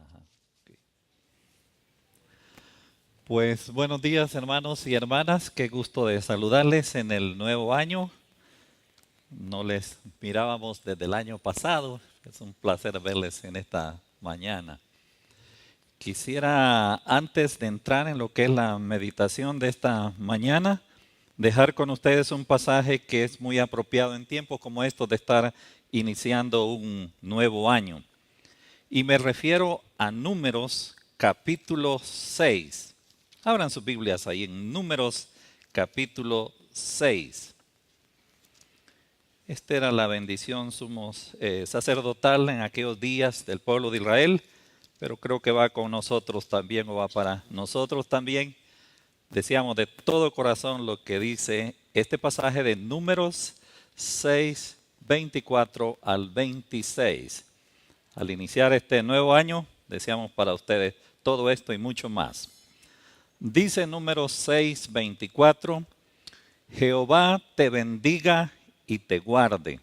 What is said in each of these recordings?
Ajá. Ok. Pues buenos días hermanos y hermanas, qué gusto de saludarles en el nuevo año. No les mirábamos desde el año pasado, es un placer verles en esta mañana. Quisiera, antes de entrar en lo que es la meditación de esta mañana, dejar con ustedes un pasaje que es muy apropiado en tiempos como estos de estar iniciando un nuevo año. Y me refiero a Números capítulo 6. Abran sus Biblias ahí en Números capítulo 6. Esta era la bendición sacerdotal en aquellos días del pueblo de Israel, pero creo que va con nosotros también o va para nosotros también. Deseamos de todo corazón lo que dice este pasaje de Números 6, 24 al 26. Al iniciar este nuevo año, deseamos para ustedes todo esto y mucho más. Dice Números 6, 24, Jehová te bendiga y te guarde.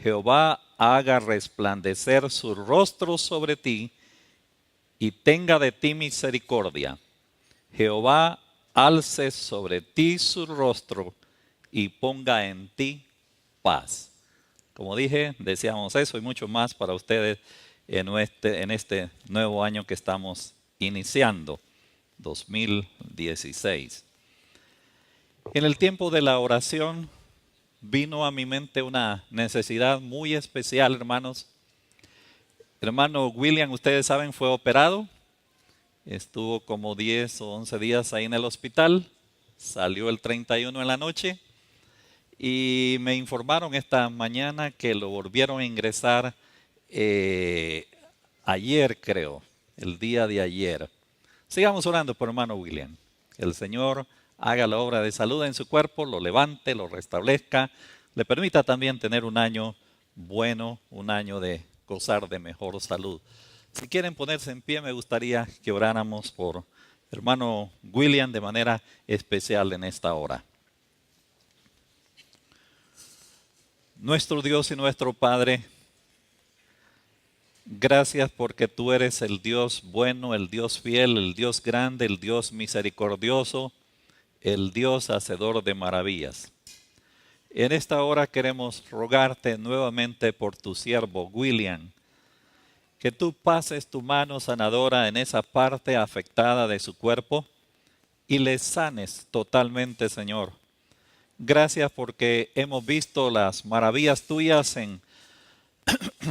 Jehová haga resplandecer su rostro sobre ti y tenga de ti misericordia. Jehová alce sobre ti su rostro y ponga en ti paz. Como dije, deseamos eso y mucho más para ustedes en este nuevo año que estamos iniciando, 2016. En el tiempo de la oración vino a mi mente una necesidad muy especial, hermanos. Hermano William, ustedes saben, fue operado. Estuvo como 10 o 11 días ahí en el hospital. Salió el 31 en la noche. Y me informaron esta mañana que lo volvieron a ingresar ayer, creo, el día de ayer. Sigamos orando por hermano William. El Señor haga la obra de salud en su cuerpo, lo levante, lo restablezca, le permita también tener un año bueno, un año de gozar de mejor salud. Si quieren ponerse en pie, me gustaría que oráramos por hermano William de manera especial en esta hora. Nuestro Dios y nuestro Padre, gracias porque tú eres el Dios bueno, el Dios fiel, el Dios grande, el Dios misericordioso, el Dios hacedor de maravillas. En esta hora queremos rogarte nuevamente por tu siervo William, que tú pases tu mano sanadora en esa parte afectada de su cuerpo y le sanes totalmente, Señor. Gracias porque hemos visto las maravillas tuyas en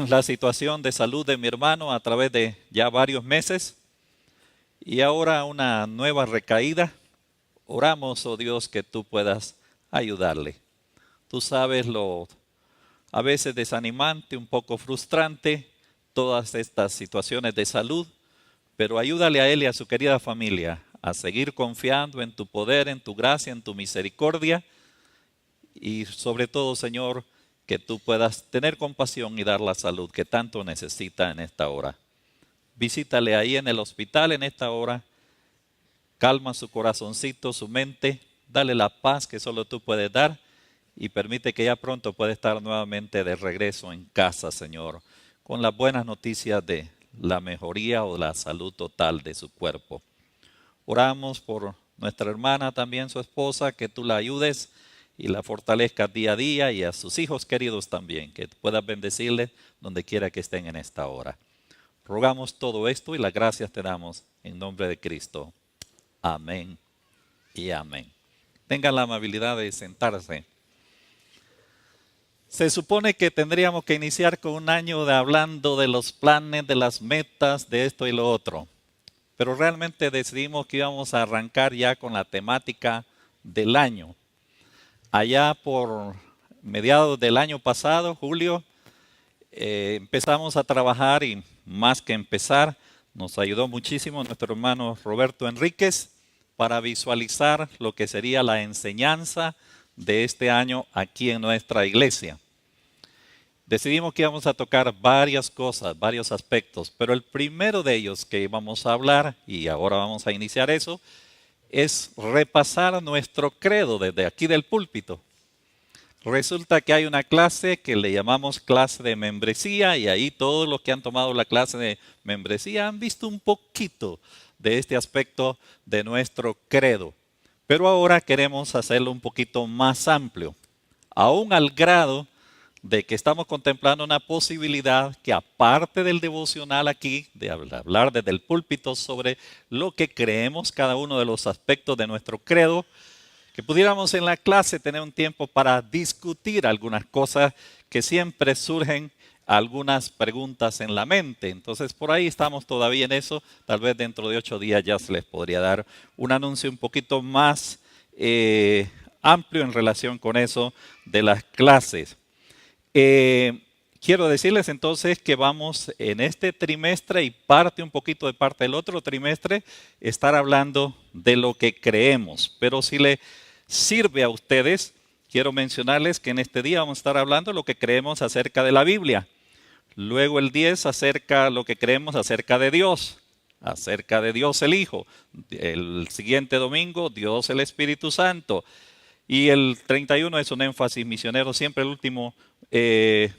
la situación de salud de mi hermano a través de ya varios meses y ahora una nueva recaída. Oramos, oh Dios, que tú puedas ayudarle. Tú sabes lo a veces desanimante, un poco frustrante, todas estas situaciones de salud, pero ayúdale a él y a su querida familia a seguir confiando en tu poder, en tu gracia, en tu misericordia y sobre todo, Señor, que tú puedas tener compasión y dar la salud que tanto necesita en esta hora. Visítale ahí en el hospital en esta hora, calma su corazoncito, su mente, dale la paz que solo tú puedes dar y permite que ya pronto pueda estar nuevamente de regreso en casa, Señor, con las buenas noticias de la mejoría o la salud total de su cuerpo. Oramos por nuestra hermana, también su esposa, que tú la ayudes y la fortalezcas día a día y a sus hijos queridos también, que puedas bendecirles donde quiera que estén en esta hora. Rogamos todo esto y las gracias te damos en nombre de Cristo. Amén y amén. Tengan la amabilidad de sentarse. Se supone que tendríamos que iniciar con un año hablando de los planes, de las metas, de esto y lo otro. Pero realmente decidimos que íbamos a arrancar ya con la temática del año. Allá por mediados del año pasado, julio, empezamos a trabajar y más que empezar, nos ayudó muchísimo nuestro hermano Roberto Enríquez para visualizar lo que sería la enseñanza de este año aquí en nuestra iglesia. Decidimos que íbamos a tocar varias cosas, varios aspectos, pero el primero de ellos que vamos a hablar, y ahora vamos a iniciar eso, es repasar nuestro credo desde aquí del púlpito. Resulta que hay una clase que le llamamos clase de membresía y ahí todos los que han tomado la clase de membresía han visto un poquito de este aspecto de nuestro credo. Pero ahora queremos hacerlo un poquito más amplio, aún al grado de que estamos contemplando una posibilidad que aparte del devocional aquí, de hablar desde el púlpito sobre lo que creemos cada uno de los aspectos de nuestro credo, que pudiéramos en la clase tener un tiempo para discutir algunas cosas que siempre surgen algunas preguntas en la mente. Entonces por ahí estamos todavía en eso. Tal vez dentro de 8 días ya se les podría dar un anuncio un poquito más amplio en relación con eso de las clases. Quiero decirles entonces que vamos en este trimestre y un poquito de parte del otro trimestre, estar hablando de lo que creemos. Pero si le sirve a ustedes, quiero mencionarles que en este día vamos a estar hablando de lo que creemos acerca de la Biblia. Luego el 10 acerca de lo que creemos acerca de Dios el Hijo. El siguiente domingo, Dios el Espíritu Santo. Y el 31 es un énfasis misionero, siempre el último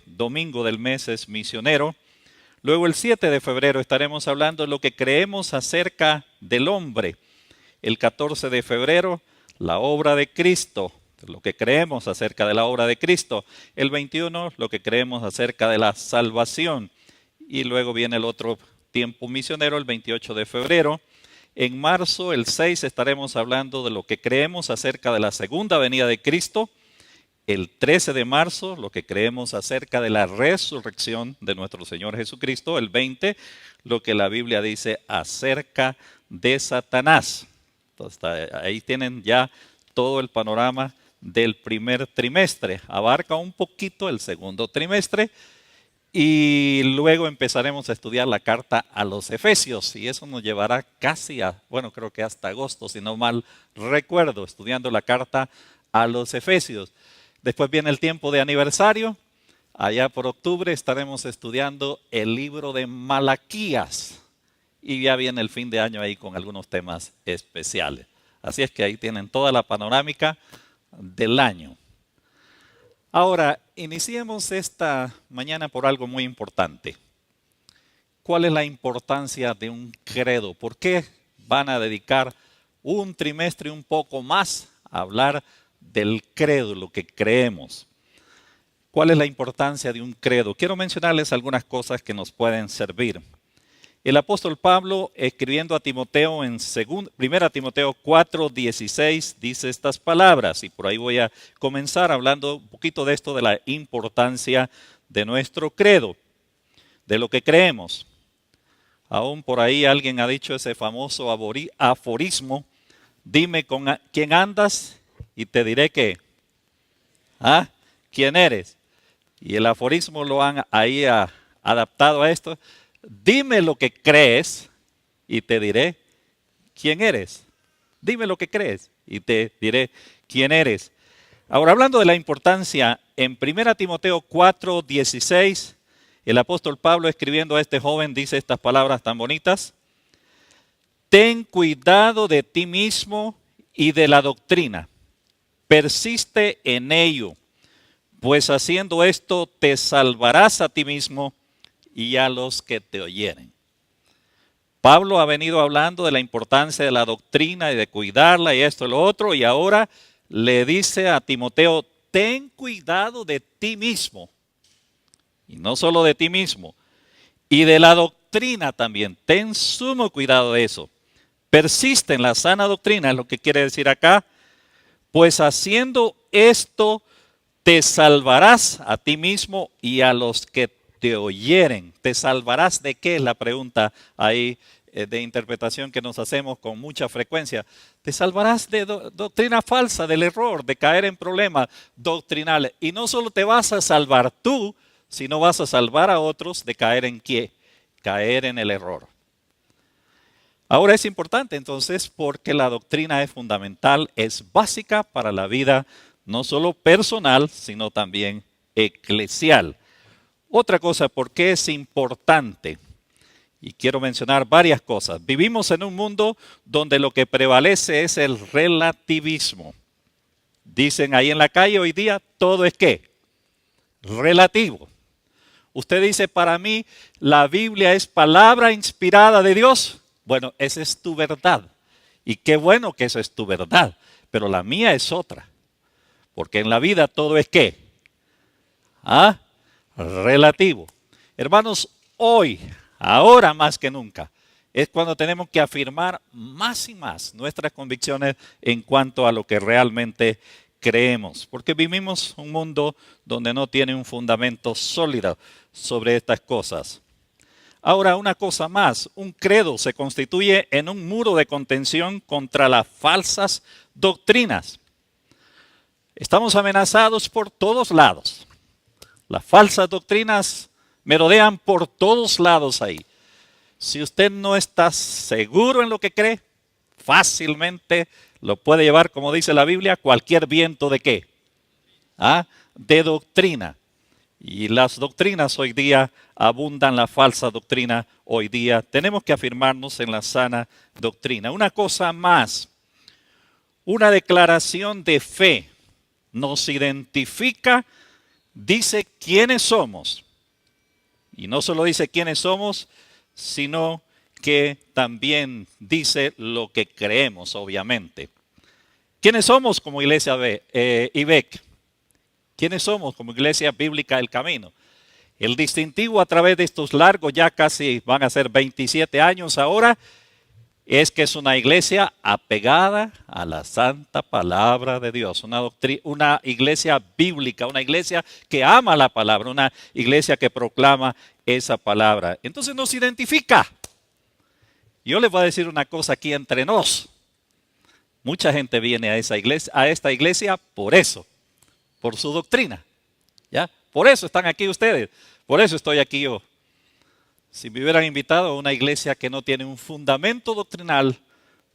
domingo del mes es misionero. Luego el 7 de febrero estaremos hablando de lo que creemos acerca del hombre. El 14 de febrero, la obra de Cristo, lo que creemos acerca de la obra de Cristo. El 21, lo que creemos acerca de la salvación. Y luego viene el otro tiempo misionero, el 28 de febrero. En marzo, el 6, estaremos hablando de lo que creemos acerca de la segunda venida de Cristo. El 13 de marzo, lo que creemos acerca de la resurrección de nuestro Señor Jesucristo. El 20, lo que la Biblia dice acerca de Satanás. Entonces, ahí tienen ya todo el panorama del primer trimestre. Abarca un poquito el segundo trimestre. Y luego empezaremos a estudiar la carta a los Efesios y eso nos llevará casi creo que hasta agosto, si no mal recuerdo, estudiando la carta a los Efesios. Después viene el tiempo de aniversario. Allá por octubre estaremos estudiando el libro de Malaquías y ya viene el fin de año ahí con algunos temas especiales. Así es que ahí tienen toda la panorámica del año. Ahora, iniciemos esta mañana por algo muy importante. ¿Cuál es la importancia de un credo? ¿Por qué van a dedicar un trimestre y un poco más a hablar del credo, lo que creemos? ¿Cuál es la importancia de un credo? Quiero mencionarles algunas cosas que nos pueden servir. El apóstol Pablo, escribiendo a Timoteo en 1 Timoteo 4:16, dice estas palabras, y por ahí voy a comenzar hablando un poquito de esto, de la importancia de nuestro credo, de lo que creemos. Aún por ahí alguien ha dicho ese famoso aforismo, dime con quién andas y te diré qué. ¿Quién eres? Y el aforismo lo han ahí adaptado a esto. Dime lo que crees y te diré quién eres. Dime lo que crees y te diré quién eres. Ahora, hablando de la importancia, en 1 Timoteo 4:16, el apóstol Pablo escribiendo a este joven dice estas palabras tan bonitas. Ten cuidado de ti mismo y de la doctrina. Persiste en ello, pues haciendo esto te salvarás a ti mismo y a los que te oyeren. Pablo ha venido hablando de la importancia de la doctrina y de cuidarla y esto y lo otro, y ahora le dice a Timoteo, ten cuidado de ti mismo. Y no solo de ti mismo, y de la doctrina también. Ten sumo cuidado de eso. Persiste en la sana doctrina, es lo que quiere decir acá, pues haciendo esto te salvarás a ti mismo y a los que te oyeren. ¿Te salvarás de qué? Es la pregunta ahí de interpretación que nos hacemos con mucha frecuencia. Te salvarás de doctrina falsa, del error, de caer en problemas doctrinales. Y no solo te vas a salvar tú, sino vas a salvar a otros de caer en qué? Caer en el error. Ahora es importante entonces porque la doctrina es fundamental, es básica para la vida no solo personal, sino también eclesial. Otra cosa, ¿por qué es importante? Y quiero mencionar varias cosas. Vivimos en un mundo donde lo que prevalece es el relativismo. Dicen ahí en la calle hoy día, todo es ¿qué? Relativo. Usted dice, para mí la Biblia es palabra inspirada de Dios. Bueno, esa es tu verdad. Y qué bueno que eso es tu verdad. Pero la mía es otra. Porque en la vida todo es ¿qué? ¿Ah? Relativo. Hermanos, hoy, ahora más que nunca, es cuando tenemos que afirmar más y más nuestras convicciones en cuanto a lo que realmente creemos. Porque vivimos un mundo donde no tiene un fundamento sólido sobre estas cosas. Ahora, una cosa más, un credo se constituye en un muro de contención contra las falsas doctrinas. Estamos amenazados por todos lados. Las falsas doctrinas merodean por todos lados ahí. Si usted no está seguro en lo que cree, fácilmente lo puede llevar, como dice la Biblia, cualquier viento de ¿qué? De doctrina. Y las doctrinas hoy día abundan, la falsa doctrina hoy día. Tenemos que afirmarnos en la sana doctrina. Una cosa más, una declaración de fe nos identifica, dice quiénes somos. Y no solo dice quiénes somos, sino que también dice lo que creemos, obviamente. ¿Quiénes somos como iglesia IBEC? ¿Quiénes somos como Iglesia Bíblica del Camino? El distintivo a través de estos largos, ya casi van a ser 27 años ahora, es que es una iglesia apegada a la santa palabra de Dios, una iglesia bíblica, una iglesia que ama la palabra, una iglesia que proclama esa palabra. Entonces nos identifica. Yo les voy a decir una cosa aquí entre nos. Mucha gente viene a esta iglesia por eso, por su doctrina. ¿Ya? Por eso están aquí ustedes, por eso estoy aquí yo. Si me hubieran invitado a una iglesia que no tiene un fundamento doctrinal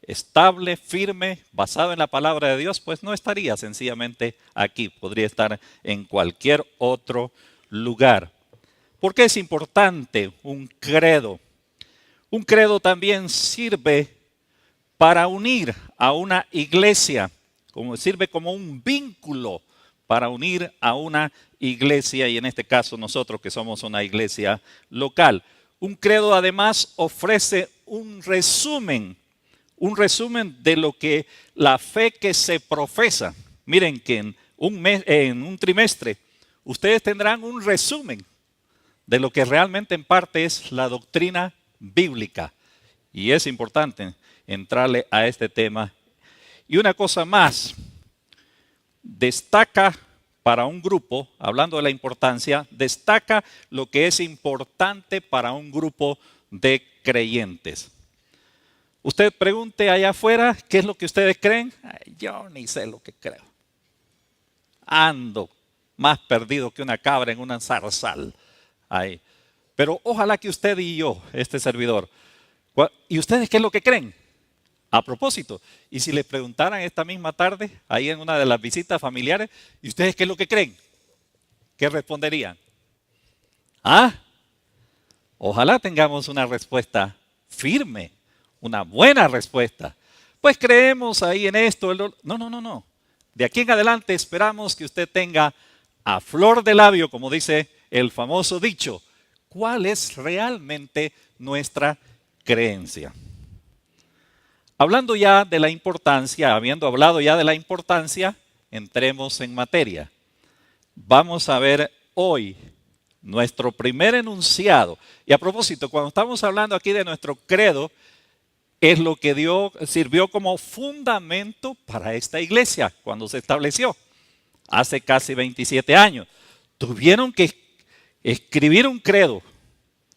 estable, firme, basado en la palabra de Dios, pues no estaría sencillamente aquí. Podría estar en cualquier otro lugar. ¿Por qué es importante un credo? Un credo también sirve para unir a una iglesia, sirve como un vínculo para unir a una iglesia, y en este caso nosotros que somos una iglesia local. Un credo además ofrece un resumen de lo que la fe que se profesa. Miren que en un trimestre ustedes tendrán un resumen de lo que realmente en parte es la doctrina bíblica. Y es importante entrarle a este tema. Y una cosa más, destaca para un grupo, hablando de la importancia, destaca lo que es importante para un grupo de creyentes. Usted pregunte allá afuera, ¿qué es lo que ustedes creen? Ay, yo ni sé lo que creo. Ando más perdido que una cabra en una zarzal. Ay. Pero ojalá que usted y yo, este servidor, ¿y ustedes qué es lo que creen? A propósito, y si les preguntaran esta misma tarde, ahí en una de las visitas familiares, ¿y ustedes qué es lo que creen? ¿Qué responderían? Ojalá tengamos una respuesta firme, una buena respuesta. Pues creemos ahí en esto. No. De aquí en adelante esperamos que usted tenga a flor de labio, como dice el famoso dicho, ¿cuál es realmente nuestra creencia? Hablando ya de la importancia, habiendo hablado ya de la importancia, entremos en materia. Vamos a ver hoy nuestro primer enunciado. Y a propósito, cuando estamos hablando aquí de nuestro credo, es lo que sirvió como fundamento para esta iglesia cuando se estableció hace casi 27 años. Tuvieron que escribir un credo.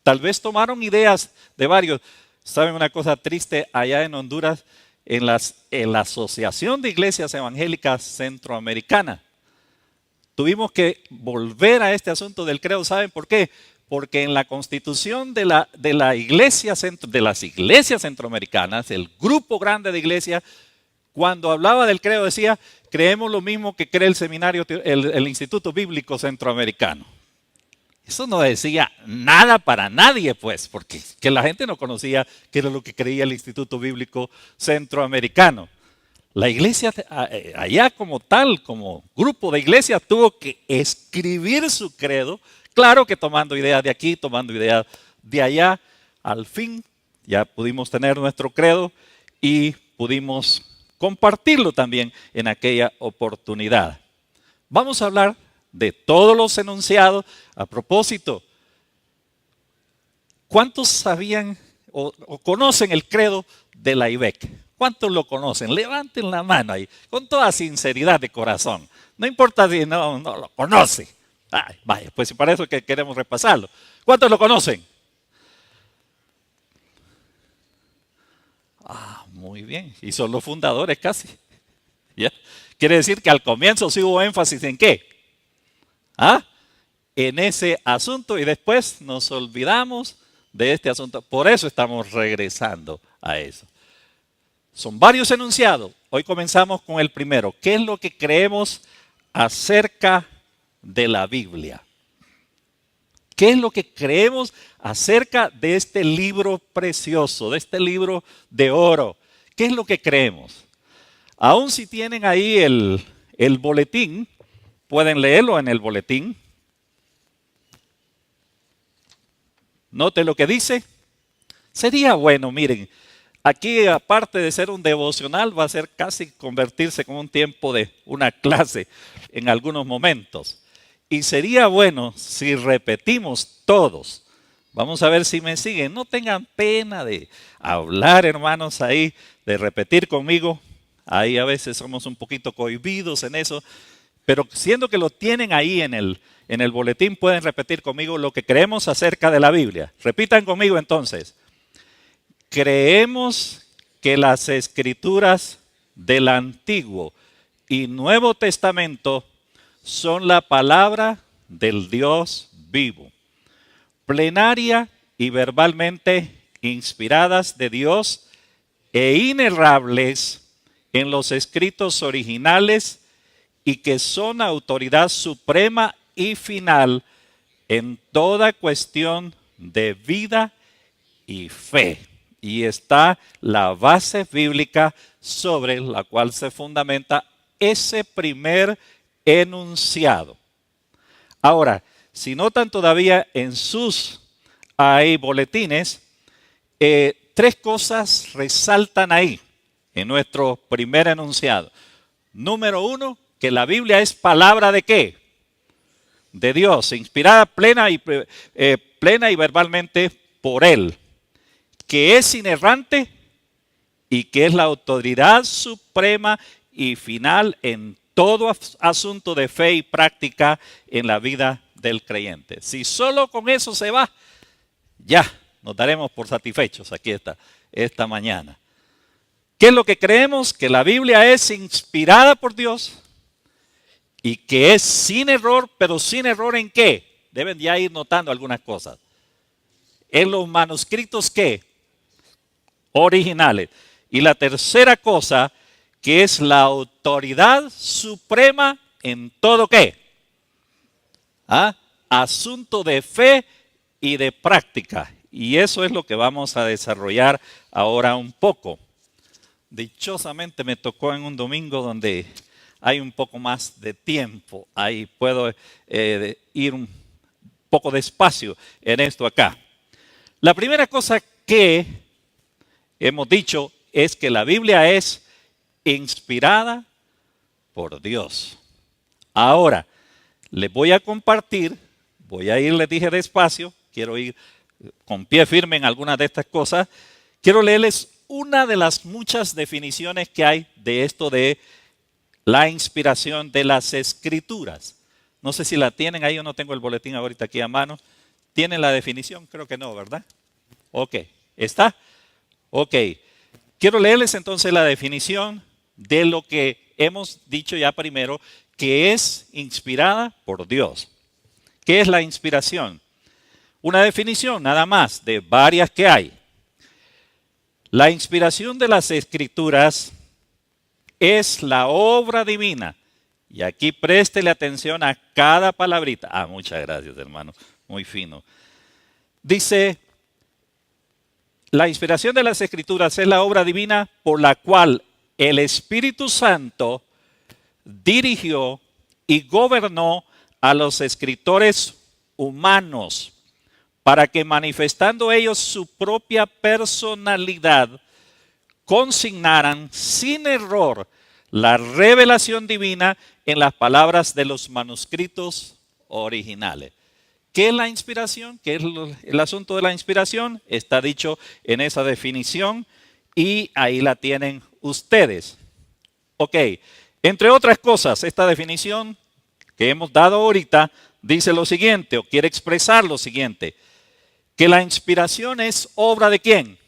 Tal vez tomaron ideas de varios. ¿Saben una cosa triste? Allá en Honduras, en la Asociación de Iglesias Evangélicas Centroamericanas, tuvimos que volver a este asunto del credo. ¿Saben por qué? Porque en la constitución de las iglesias centroamericanas, el grupo grande de iglesias, cuando hablaba del credo decía, creemos lo mismo que cree el Instituto Bíblico Centroamericano. Eso no decía nada para nadie, pues, porque que la gente no conocía qué era lo que creía el Instituto Bíblico Centroamericano. La iglesia allá como tal, como grupo de iglesia, tuvo que escribir su credo, claro que tomando ideas de aquí, tomando ideas de allá. Al fin ya pudimos tener nuestro credo y pudimos compartirlo también en aquella oportunidad. Vamos a hablar de todos los enunciados. A propósito, ¿cuántos sabían o conocen el credo de la IBEC? ¿Cuántos lo conocen? Levanten la mano ahí, con toda sinceridad de corazón. No importa si no lo conoce. Ay, vaya, pues para eso que queremos repasarlo. ¿Cuántos lo conocen? Ah, muy bien. Y son los fundadores casi. ¿Ya? Quiere decir que al comienzo sí hubo énfasis en qué. ¿Ah? En ese asunto y después nos olvidamos de este asunto. Por eso estamos regresando a eso. Son varios enunciados. Hoy comenzamos con el primero. ¿Qué es lo que creemos acerca de la Biblia? ¿Qué es lo que creemos acerca de este libro precioso, de este libro de oro? ¿Qué es lo que creemos? Aún si tienen ahí el boletín, pueden leerlo en el boletín. Note lo que dice. Sería bueno, miren, aquí aparte de ser un devocional, va a ser casi convertirse como un tiempo de una clase en algunos momentos. Y sería bueno si repetimos todos. Vamos a ver si me siguen. No tengan pena de hablar, hermanos, ahí, de repetir conmigo. Ahí a veces somos un poquito cohibidos en eso. Pero siendo que lo tienen ahí en el boletín, pueden repetir conmigo lo que creemos acerca de la Biblia. Repitan conmigo entonces. Creemos que las escrituras del Antiguo y Nuevo Testamento son la palabra del Dios vivo, plenaria y verbalmente inspiradas de Dios e inerrables en los escritos originales y que son autoridad suprema y final en toda cuestión de vida y fe. Y está la base bíblica sobre la cual se fundamenta ese primer enunciado. Ahora, si notan todavía en sus boletines, tres cosas resaltan ahí en nuestro primer enunciado. Número uno, que la Biblia es palabra de ¿qué? De Dios, inspirada plena y verbalmente por Él, que es inerrante y que es la autoridad suprema y final en todo asunto de fe y práctica en la vida del creyente. Si solo con eso se va, ya nos daremos por satisfechos aquí esta mañana. ¿Qué es lo que creemos? Que la Biblia es inspirada por Dios y que es sin error, pero sin error ¿en qué? Deben ya ir notando algunas cosas. En los manuscritos ¿qué? Originales. Y la tercera cosa, que es la autoridad suprema en todo ¿qué? Asunto de fe y de práctica. Y eso es lo que vamos a desarrollar ahora un poco. Dichosamente me tocó en un domingo donde hay un poco más de tiempo. Ahí puedo ir un poco despacio en esto acá. La primera cosa que hemos dicho es que la Biblia es inspirada por Dios. Ahora, les voy a compartir, les dije despacio, quiero ir con pie firme en algunas de estas cosas. Quiero leerles una de las muchas definiciones que hay de esto de la inspiración de las Escrituras. No sé si la tienen ahí, o no tengo el boletín ahorita aquí a mano. ¿Tienen la definición? Creo que no, ¿verdad? Ok, ¿está? Ok, quiero leerles entonces la definición de lo que hemos dicho ya primero, que es inspirada por Dios. ¿Qué es la inspiración? Una definición nada más de varias que hay. La inspiración de las Escrituras es la obra divina. Y aquí préstele atención a cada palabrita. Muchas gracias, hermano. Muy fino. Dice, la inspiración de las Escrituras es la obra divina por la cual el Espíritu Santo dirigió y gobernó a los escritores humanos para que, manifestando ellos su propia personalidad, consignaran sin error la revelación divina en las palabras de los manuscritos originales. ¿Qué es la inspiración? ¿Qué es el asunto de la inspiración? Está dicho en esa definición y ahí la tienen ustedes. Ok, entre otras cosas, esta definición que hemos dado ahorita dice lo siguiente, o quiere expresar lo siguiente, que la inspiración es obra ¿de quién?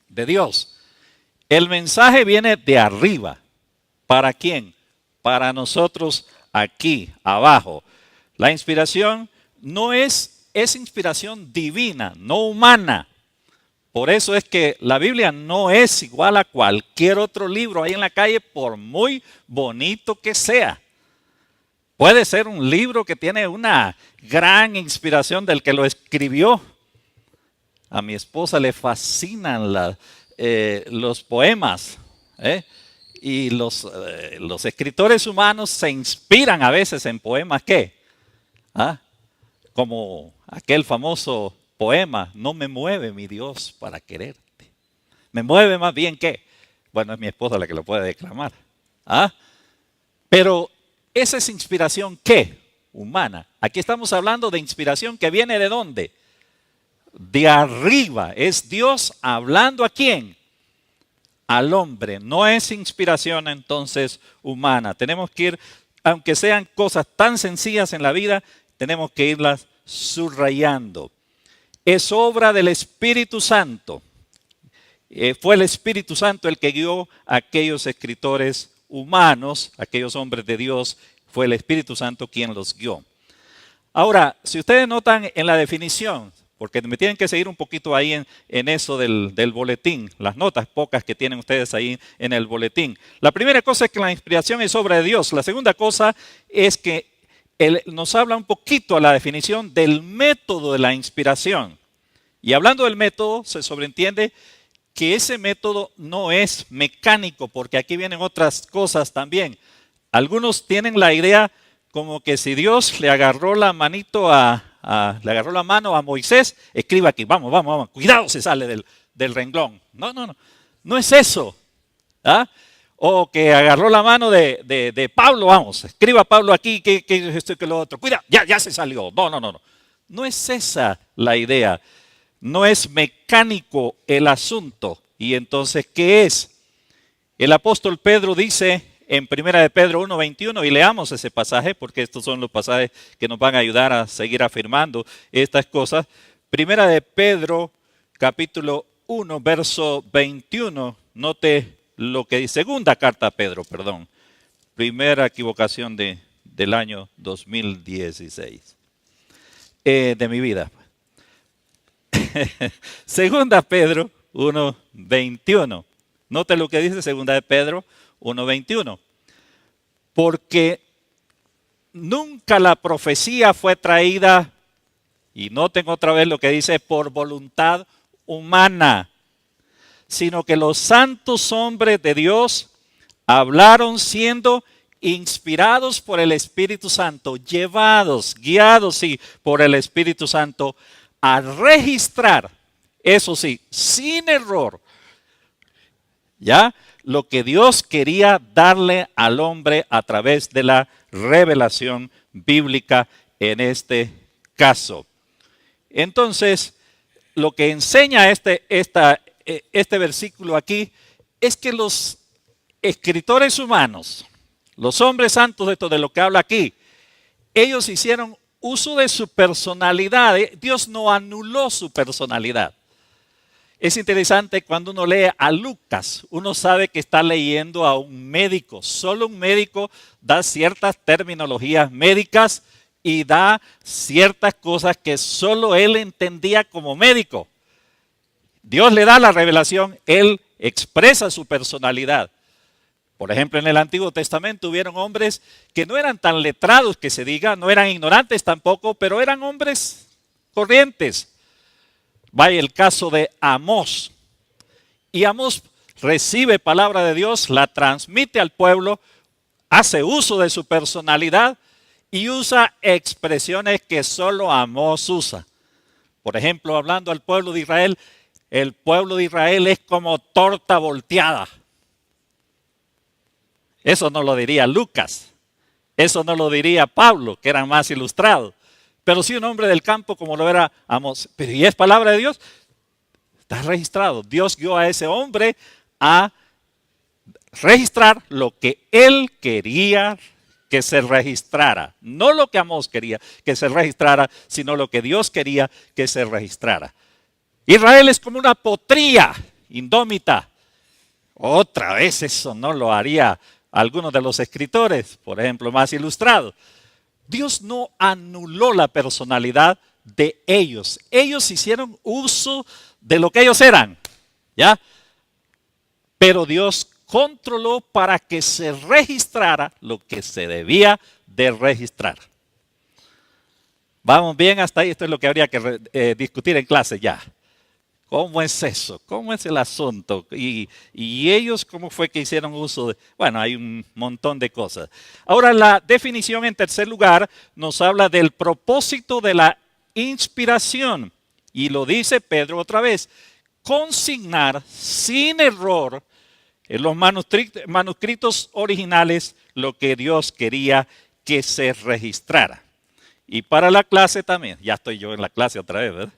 De Dios. El mensaje viene de arriba. ¿Para quién? Para nosotros aquí, abajo. La inspiración no es inspiración divina, no humana. Por eso es que la Biblia no es igual a cualquier otro libro ahí en la calle, por muy bonito que sea. Puede ser un libro que tiene una gran inspiración del que lo escribió. A mi esposa le fascinan los poemas, y los escritores humanos se inspiran a veces en poemas ¿qué? Como aquel famoso poema, no me mueve mi Dios para quererte. Me mueve más bien ¿qué? Bueno, es mi esposa la que lo puede declamar. Pero esa es inspiración ¿qué? Humana. Aquí estamos hablando de inspiración que viene ¿de dónde? De arriba. Es Dios hablando ¿a quién? Al hombre. No es inspiración entonces humana. Tenemos que ir, aunque sean cosas tan sencillas en la vida, tenemos que irlas subrayando. Es obra del Espíritu Santo. Fue el Espíritu Santo el que guió a aquellos escritores humanos, aquellos hombres de Dios. Fue el Espíritu Santo quien los guió. Ahora, si ustedes notan en la definición, porque me tienen que seguir un poquito ahí en eso del boletín, las notas pocas que tienen ustedes ahí en el boletín. La primera cosa es que la inspiración es obra de Dios. La segunda cosa es que nos habla un poquito a la definición del método de la inspiración. Y hablando del método, se sobreentiende que ese método no es mecánico, porque aquí vienen otras cosas también. Algunos tienen la idea como que si Dios le agarró la manito le agarró la mano a Moisés, escriba aquí, vamos, cuidado se sale del renglón. No es eso. O que agarró la mano de Pablo, vamos, escriba Pablo aquí, que esto y que lo otro. Cuidado, ya se salió. No. No es esa la idea. No es mecánico el asunto. Y entonces, ¿qué es? El apóstol Pedro dice en 1 de Pedro 1:21, y leamos ese pasaje porque estos son los pasajes que nos van a ayudar a seguir afirmando estas cosas. 1 de Pedro capítulo 1 verso 21, note lo que dice, segunda carta a Pedro, perdón, primera equivocación del año 2016, de mi vida. Segunda Pedro 1:21. Note lo que dice segunda de Pedro 1:21. Porque nunca la profecía fue traída, y noten otra vez lo que dice, por voluntad humana, sino que los santos hombres de Dios hablaron siendo inspirados por el Espíritu Santo, llevados, guiados sí, por el Espíritu Santo, a registrar, eso sí, sin error, lo que Dios quería darle al hombre a través de la revelación bíblica en este caso. Entonces, lo que enseña este versículo aquí es que los escritores humanos, los hombres santos de lo que habla aquí, ellos hicieron uso de su personalidad. Dios no anuló su personalidad. Es interesante cuando uno lee a Lucas, uno sabe que está leyendo a un médico. Solo un médico da ciertas terminologías médicas y da ciertas cosas que solo él entendía como médico. Dios le da la revelación, él expresa su personalidad. Por ejemplo, en el Antiguo Testamento hubieron hombres que no eran tan letrados que se diga, no eran ignorantes tampoco, pero eran hombres corrientes. Vaya el caso de Amós. Y Amós recibe palabra de Dios, la transmite al pueblo, hace uso de su personalidad y usa expresiones que solo Amós usa. Por ejemplo, hablando al pueblo de Israel, el pueblo de Israel es como torta volteada. Eso no lo diría Lucas, eso no lo diría Pablo, que eran más ilustrados. Pero sí un hombre del campo como lo era Amós. Pero ¿y es palabra de Dios? Está registrado. Dios guió a ese hombre a registrar lo que él quería que se registrara. No lo que Amós quería que se registrara, sino lo que Dios quería que se registrara. Israel es como una potría indómita. Otra vez eso no lo haría algunos de los escritores, por ejemplo, más ilustrados. Dios no anuló la personalidad de ellos. Ellos hicieron uso de lo que ellos eran, ¿ya? Pero Dios controló para que se registrara lo que se debía de registrar. Vamos bien hasta ahí. Esto es lo que habría que discutir en clase ya. ¿Cómo es eso? ¿Cómo es el asunto? Y ellos, ¿cómo fue que hicieron uso de...? Bueno, hay un montón de cosas. Ahora, la definición en tercer lugar nos habla del propósito de la inspiración. Y lo dice Pedro otra vez. Consignar sin error en los manuscritos originales lo que Dios quería que se registrara. Y para la clase también. Ya estoy yo en la clase otra vez, ¿verdad?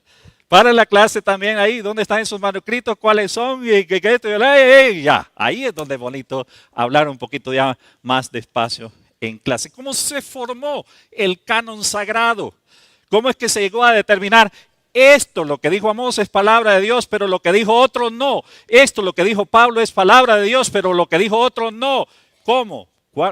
Para la clase también ahí, ¿dónde están esos manuscritos? ¿Cuáles son? Ya, ahí es donde es bonito hablar un poquito ya más despacio en clase. ¿Cómo se formó el canon sagrado? ¿Cómo es que se llegó a determinar esto, lo que dijo Amós es palabra de Dios, pero lo que dijo otro no? Esto, lo que dijo Pablo es palabra de Dios, pero lo que dijo otro no. ¿Cómo?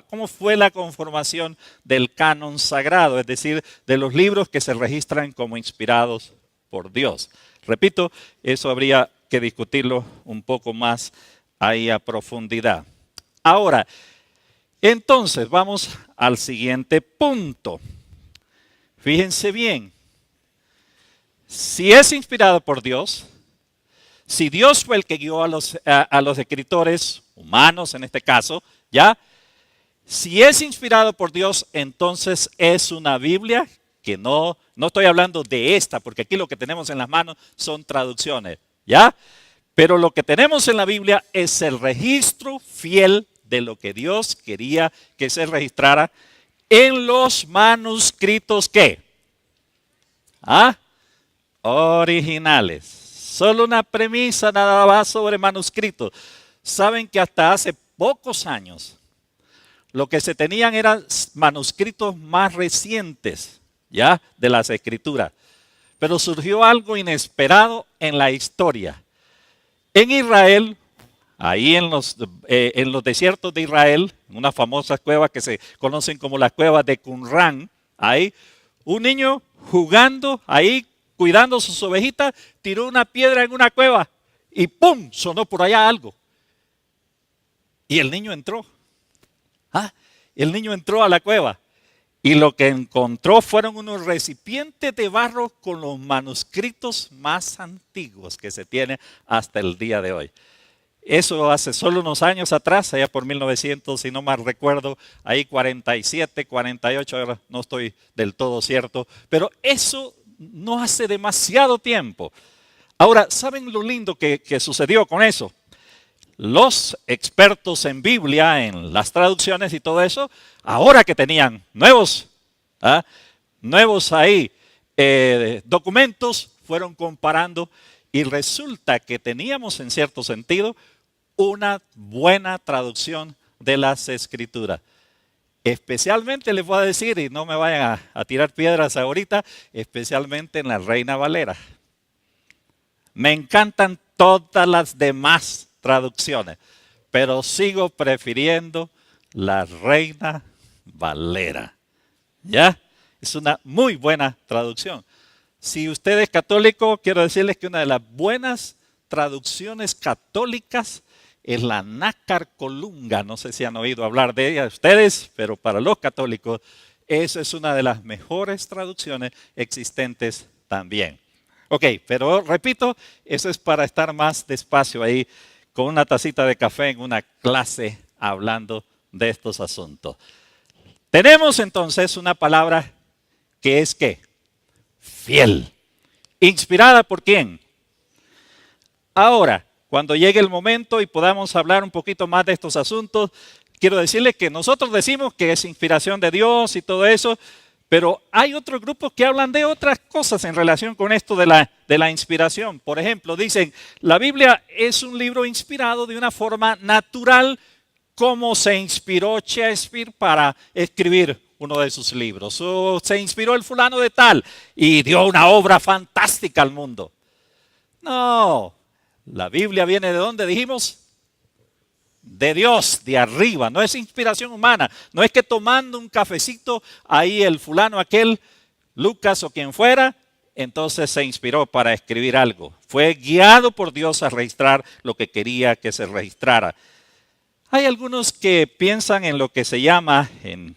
¿Cómo fue la conformación del canon sagrado? Es decir, de los libros que se registran como inspirados por Dios. Repito, eso habría que discutirlo un poco más ahí a profundidad. Ahora, entonces vamos al siguiente punto. Fíjense bien, si es inspirado por Dios, si Dios fue el que guió a los escritores humanos en este caso, ¿ya? Si es inspirado por Dios, entonces es una Biblia que no estoy hablando de esta, porque aquí lo que tenemos en las manos son traducciones, ¿ya? Pero lo que tenemos en la Biblia es el registro fiel de lo que Dios quería que se registrara en los manuscritos, ¿qué? Originales. Solo una premisa nada más sobre manuscritos. Saben que hasta hace pocos años lo que se tenían eran manuscritos más recientes, ¿ya? De las escrituras. Pero surgió algo inesperado en la historia. En Israel, ahí en los desiertos de Israel, unas famosas cuevas que se conocen como las cuevas de Qumran, ahí un niño jugando ahí, cuidando sus ovejitas, tiró una piedra en una cueva y ¡pum! Sonó por allá algo. Y el niño entró. El niño entró a la cueva y lo que encontró fueron unos recipientes de barro con los manuscritos más antiguos que se tiene hasta el día de hoy. Eso hace solo unos años atrás, allá por 1900, si no mal recuerdo, ahí 47, 48, ahora no estoy del todo cierto, pero eso no hace demasiado tiempo. Ahora, ¿saben lo lindo que sucedió con eso? Los expertos en Biblia, en las traducciones y todo eso, ahora que tenían nuevos ahí documentos, fueron comparando y resulta que teníamos en cierto sentido una buena traducción de las Escrituras. Especialmente les voy a decir, y no me vayan a tirar piedras ahorita, especialmente en la Reina Valera. Me encantan todas las demás traducciones, pero sigo prefiriendo la Reina Valera. ¿Ya? Es una muy buena traducción. Si usted es católico, quiero decirles que una de las buenas traducciones católicas es la Nácar Colunga. No sé si han oído hablar de ella ustedes, pero para los católicos, esa es una de las mejores traducciones existentes también. Ok, pero repito, eso es para estar más despacio ahí con una tacita de café en una clase hablando de estos asuntos. Tenemos entonces una palabra que es ¿qué? Fiel. ¿Inspirada por quién? Ahora, cuando llegue el momento y podamos hablar un poquito más de estos asuntos, quiero decirles que nosotros decimos que es inspiración de Dios y todo eso, pero hay otros grupos que hablan de otras cosas en relación con esto de la inspiración. Por ejemplo, dicen, la Biblia es un libro inspirado de una forma natural, como se inspiró Shakespeare para escribir uno de sus libros. O se inspiró el fulano de tal y dio una obra fantástica al mundo. No, la Biblia viene ¿de dónde dijimos? De Dios, de arriba, no es inspiración humana, no es que tomando un cafecito ahí el fulano aquel, Lucas o quien fuera, entonces se inspiró para escribir algo. Fue guiado por Dios a registrar lo que quería que se registrara. Hay algunos que piensan en lo que se llama, en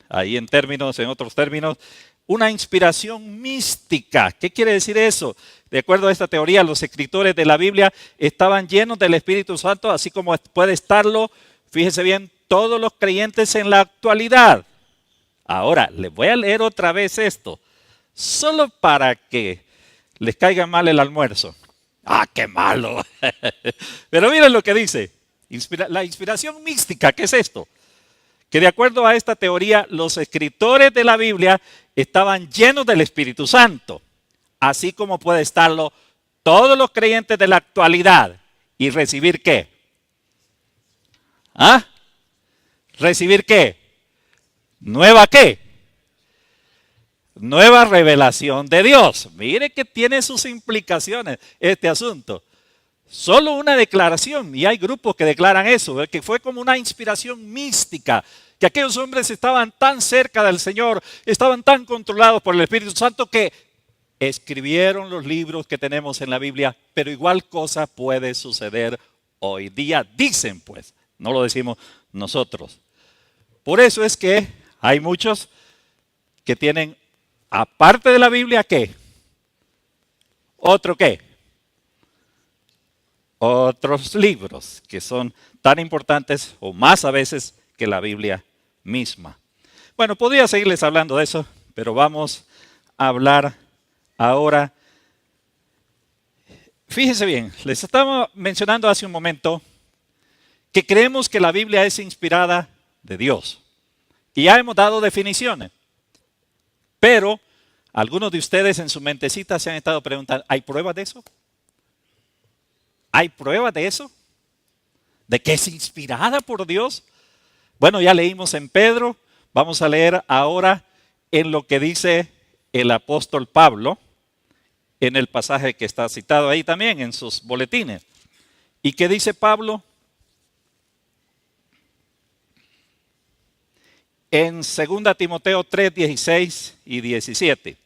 otros términos, una inspiración mística. ¿Qué quiere decir eso? De acuerdo a esta teoría, los escritores de la Biblia estaban llenos del Espíritu Santo, así como puede estarlo, fíjese bien, todos los creyentes en la actualidad. Ahora, les voy a leer otra vez esto, solo para que les caiga mal el almuerzo. ¡Ah, qué malo! Pero miren lo que dice, la inspiración mística, ¿qué es esto? Que de acuerdo a esta teoría, los escritores de la Biblia estaban llenos del Espíritu Santo, así como puede estarlo todos los creyentes de la actualidad. ¿Y recibir qué? ¿Ah? ¿Recibir qué? ¿Nueva qué? Nueva revelación de Dios. Mire que tiene sus implicaciones este asunto. Solo una declaración, y hay grupos que declaran eso, que fue como una inspiración mística, que aquellos hombres estaban tan cerca del Señor, estaban tan controlados por el Espíritu Santo que escribieron los libros que tenemos en la Biblia, pero igual cosa puede suceder hoy día, dicen pues, no lo decimos nosotros. Por eso es que hay muchos que tienen, aparte de la Biblia, ¿qué? ¿Otro qué? Otros libros que son tan importantes o más a veces que la Biblia misma. Bueno, podría seguirles hablando de eso, pero vamos a hablar ahora. Fíjense bien, les estaba mencionando hace un momento que creemos que la Biblia es inspirada de Dios. Y ya hemos dado definiciones. Pero algunos de ustedes en su mentecita se han estado preguntando, ¿hay pruebas de eso? ¿Hay pruebas de eso? ¿De que es inspirada por Dios? Bueno, ya leímos en Pedro, vamos a leer ahora en lo que dice el apóstol Pablo, en el pasaje que está citado ahí también en sus boletines. ¿Y qué dice Pablo? En 2 Timoteo 3, 16 y 17.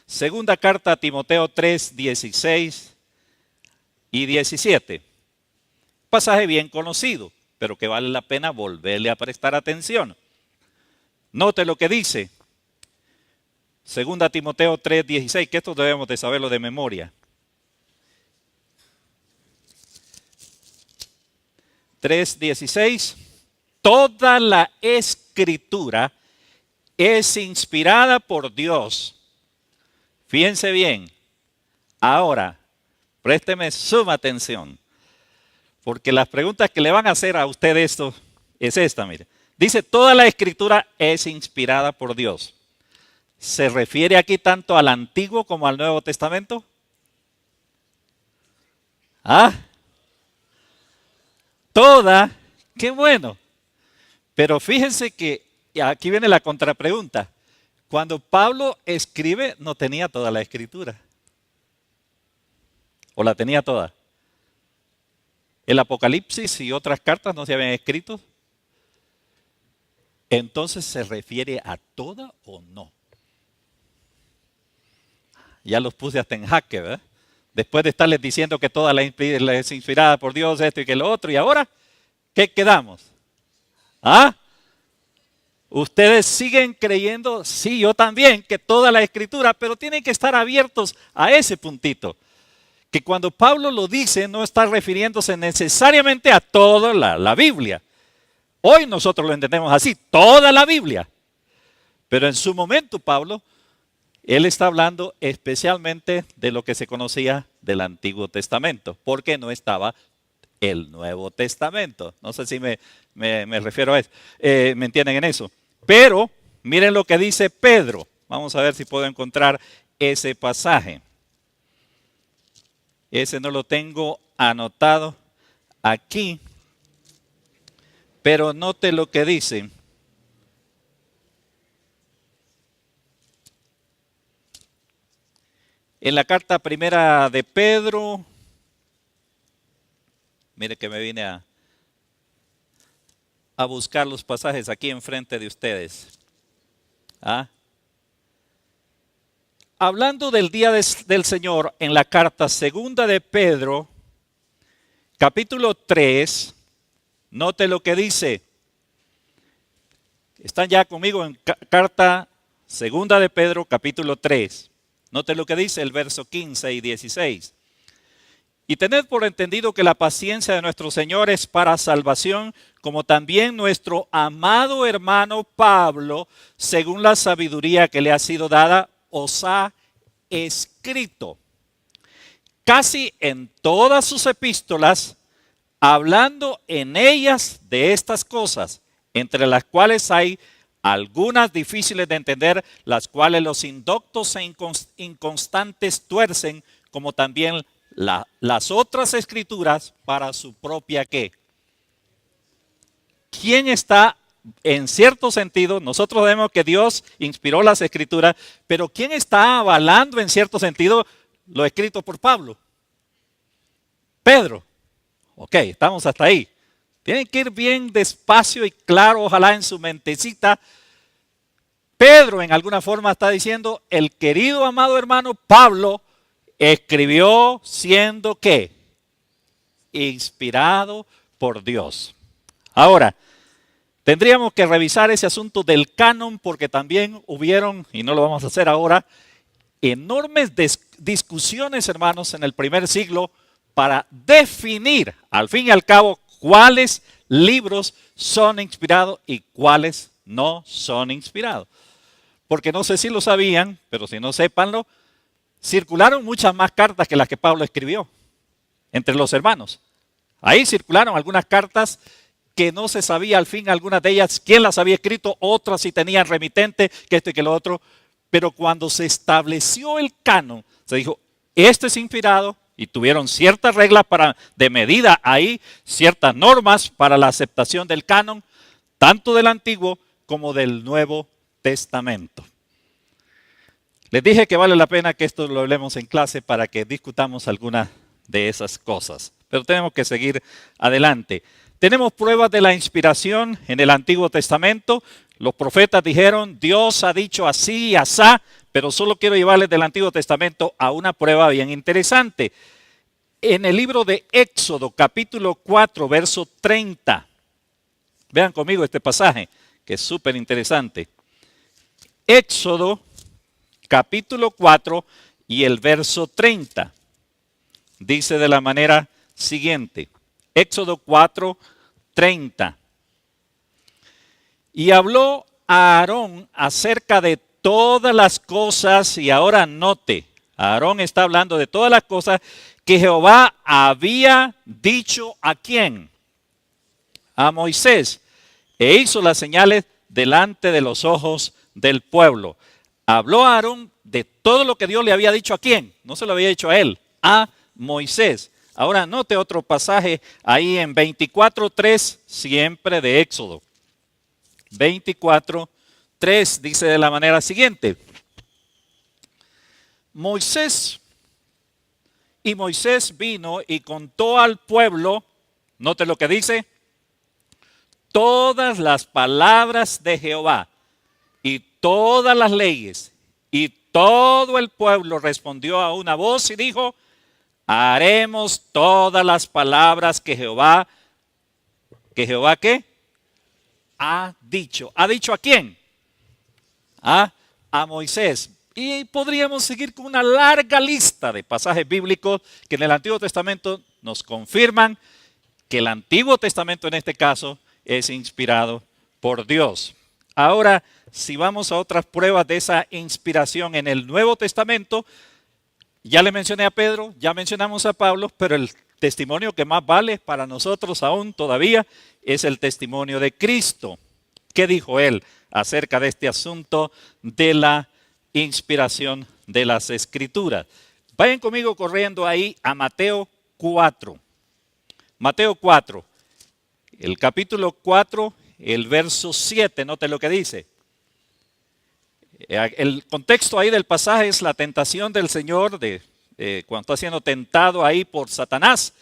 Segunda carta a Timoteo 3, 16 y 17. Pasaje bien conocido, pero que vale la pena volverle a prestar atención. Note lo que dice. Segunda Timoteo 3, 16, que esto debemos de saberlo de memoria. 3, 16. Toda la escritura es inspirada por Dios. Fíjense bien. Ahora, présteme suma atención. Porque las preguntas que le van a hacer a usted esto es esta, mire. Dice, toda la escritura es inspirada por Dios. ¿Se refiere aquí tanto al Antiguo como al Nuevo Testamento? ¿Ah? Toda, qué bueno. Pero fíjense que aquí viene la contrapregunta. Cuando Pablo escribe, no tenía toda la escritura. ¿O la tenía toda? El Apocalipsis y otras cartas no se habían escrito. Entonces, ¿se refiere a toda o no? Ya los puse hasta en jaque, ¿verdad? Después de estarles diciendo que toda la es inspirada por Dios, esto y que lo otro. ¿Y ahora qué quedamos? ¿Ah? Ustedes siguen creyendo, sí, yo también, que toda la escritura, pero tienen que estar abiertos a ese puntito. que cuando Pablo lo dice no está refiriéndose necesariamente a toda la Biblia. Hoy nosotros lo entendemos así, toda la Biblia. Pero en su momento Pablo, él está hablando especialmente de lo que se conocía del Antiguo Testamento, porque no estaba el Nuevo Testamento. No sé si me refiero a eso, me entienden en eso. Pero miren lo que dice Pedro. Vamos a ver si puedo encontrar ese pasaje. Ese no lo tengo anotado aquí, pero note lo que dice. En la carta primera de Pedro, mire que me vine a buscar los pasajes aquí enfrente de ustedes. ¿Ah? Hablando del día del Señor, en la carta segunda de Pedro, capítulo 3, note lo que dice. Están ya conmigo en carta segunda de Pedro, capítulo 3. Note lo que dice el verso 15 y 16. Y tened por entendido que la paciencia de nuestro Señor es para salvación, como también nuestro amado hermano Pablo, según la sabiduría que le ha sido dada, os ha escrito. Casi en todas sus epístolas, hablando en ellas de estas cosas, entre las cuales hay algunas difíciles de entender, las cuales los indoctos e inconstantes tuercen, como también las otras escrituras para su propia ¿qué? ¿Quién está en cierto sentido? Nosotros vemos que Dios inspiró las escrituras, pero ¿quién está avalando en cierto sentido lo escrito por Pablo? Pedro. Ok, estamos hasta ahí. Tienen que ir bien despacio y claro, ojalá en su mentecita. Pedro en alguna forma está diciendo, el querido amado hermano Pablo escribió siendo ¿qué? Inspirado por Dios. Ahora, tendríamos que revisar ese asunto del canon porque también hubieron, y no lo vamos a hacer ahora, enormes discusiones, hermanos, en el primer siglo para definir, al fin y al cabo, cuáles libros son inspirados y cuáles no son inspirados. Porque no sé si lo sabían, pero si no sépanlo, circularon muchas más cartas que las que Pablo escribió entre los hermanos. Ahí circularon algunas cartas que no se sabía al fin, algunas de ellas, quién las había escrito, otras si tenían remitente, que esto y que lo otro. Pero cuando se estableció el canon, se dijo, este es inspirado, y tuvieron ciertas reglas de medida ahí, ciertas normas para la aceptación del canon, tanto del Antiguo como del Nuevo Testamento. Les dije que vale la pena que esto lo hablemos en clase para que discutamos algunas de esas cosas. Pero tenemos que seguir adelante. Tenemos pruebas de la inspiración en el Antiguo Testamento. Los profetas dijeron, Dios ha dicho así y asá, pero solo quiero llevarles del Antiguo Testamento a una prueba bien interesante. En el libro de Éxodo, capítulo 4, verso 30. Vean conmigo este pasaje, que es súper interesante. Éxodo, capítulo 4 y el verso 30. Dice de la manera siguiente. Éxodo 4, 30. Y habló a Aarón acerca de todas las cosas, y ahora note, Aarón está hablando de todas las cosas que Jehová había dicho ¿a quién? A Moisés. E hizo las señales delante de los ojos del pueblo. Habló a Aarón de todo lo que Dios le había dicho ¿a quién? No se lo había dicho a él, a Moisés. Ahora note otro pasaje ahí en 24:3, siempre de Éxodo. 24:3 dice de la manera siguiente. Moisés vino y contó al pueblo, note lo que dice, todas las palabras de Jehová y todas las leyes, y todo el pueblo respondió a una voz y dijo, haremos todas las palabras que Jehová ¿qué? Ha dicho. ¿Ha dicho a quién? A Moisés. Y podríamos seguir con una larga lista de pasajes bíblicos que en el Antiguo Testamento nos confirman que el Antiguo Testamento en este caso es inspirado por Dios. Ahora, si vamos a otras pruebas de esa inspiración en el Nuevo Testamento, ya le mencioné a Pedro, ya mencionamos a Pablo, pero el testimonio que más vale para nosotros aún todavía es el testimonio de Cristo. ¿Qué dijo él acerca de este asunto de la inspiración de las Escrituras? Vayan conmigo corriendo ahí a Mateo 4. Mateo 4, el capítulo 4, el verso 7, note lo que dice. El contexto ahí del pasaje es la tentación del Señor cuando está siendo tentado ahí por Satanás.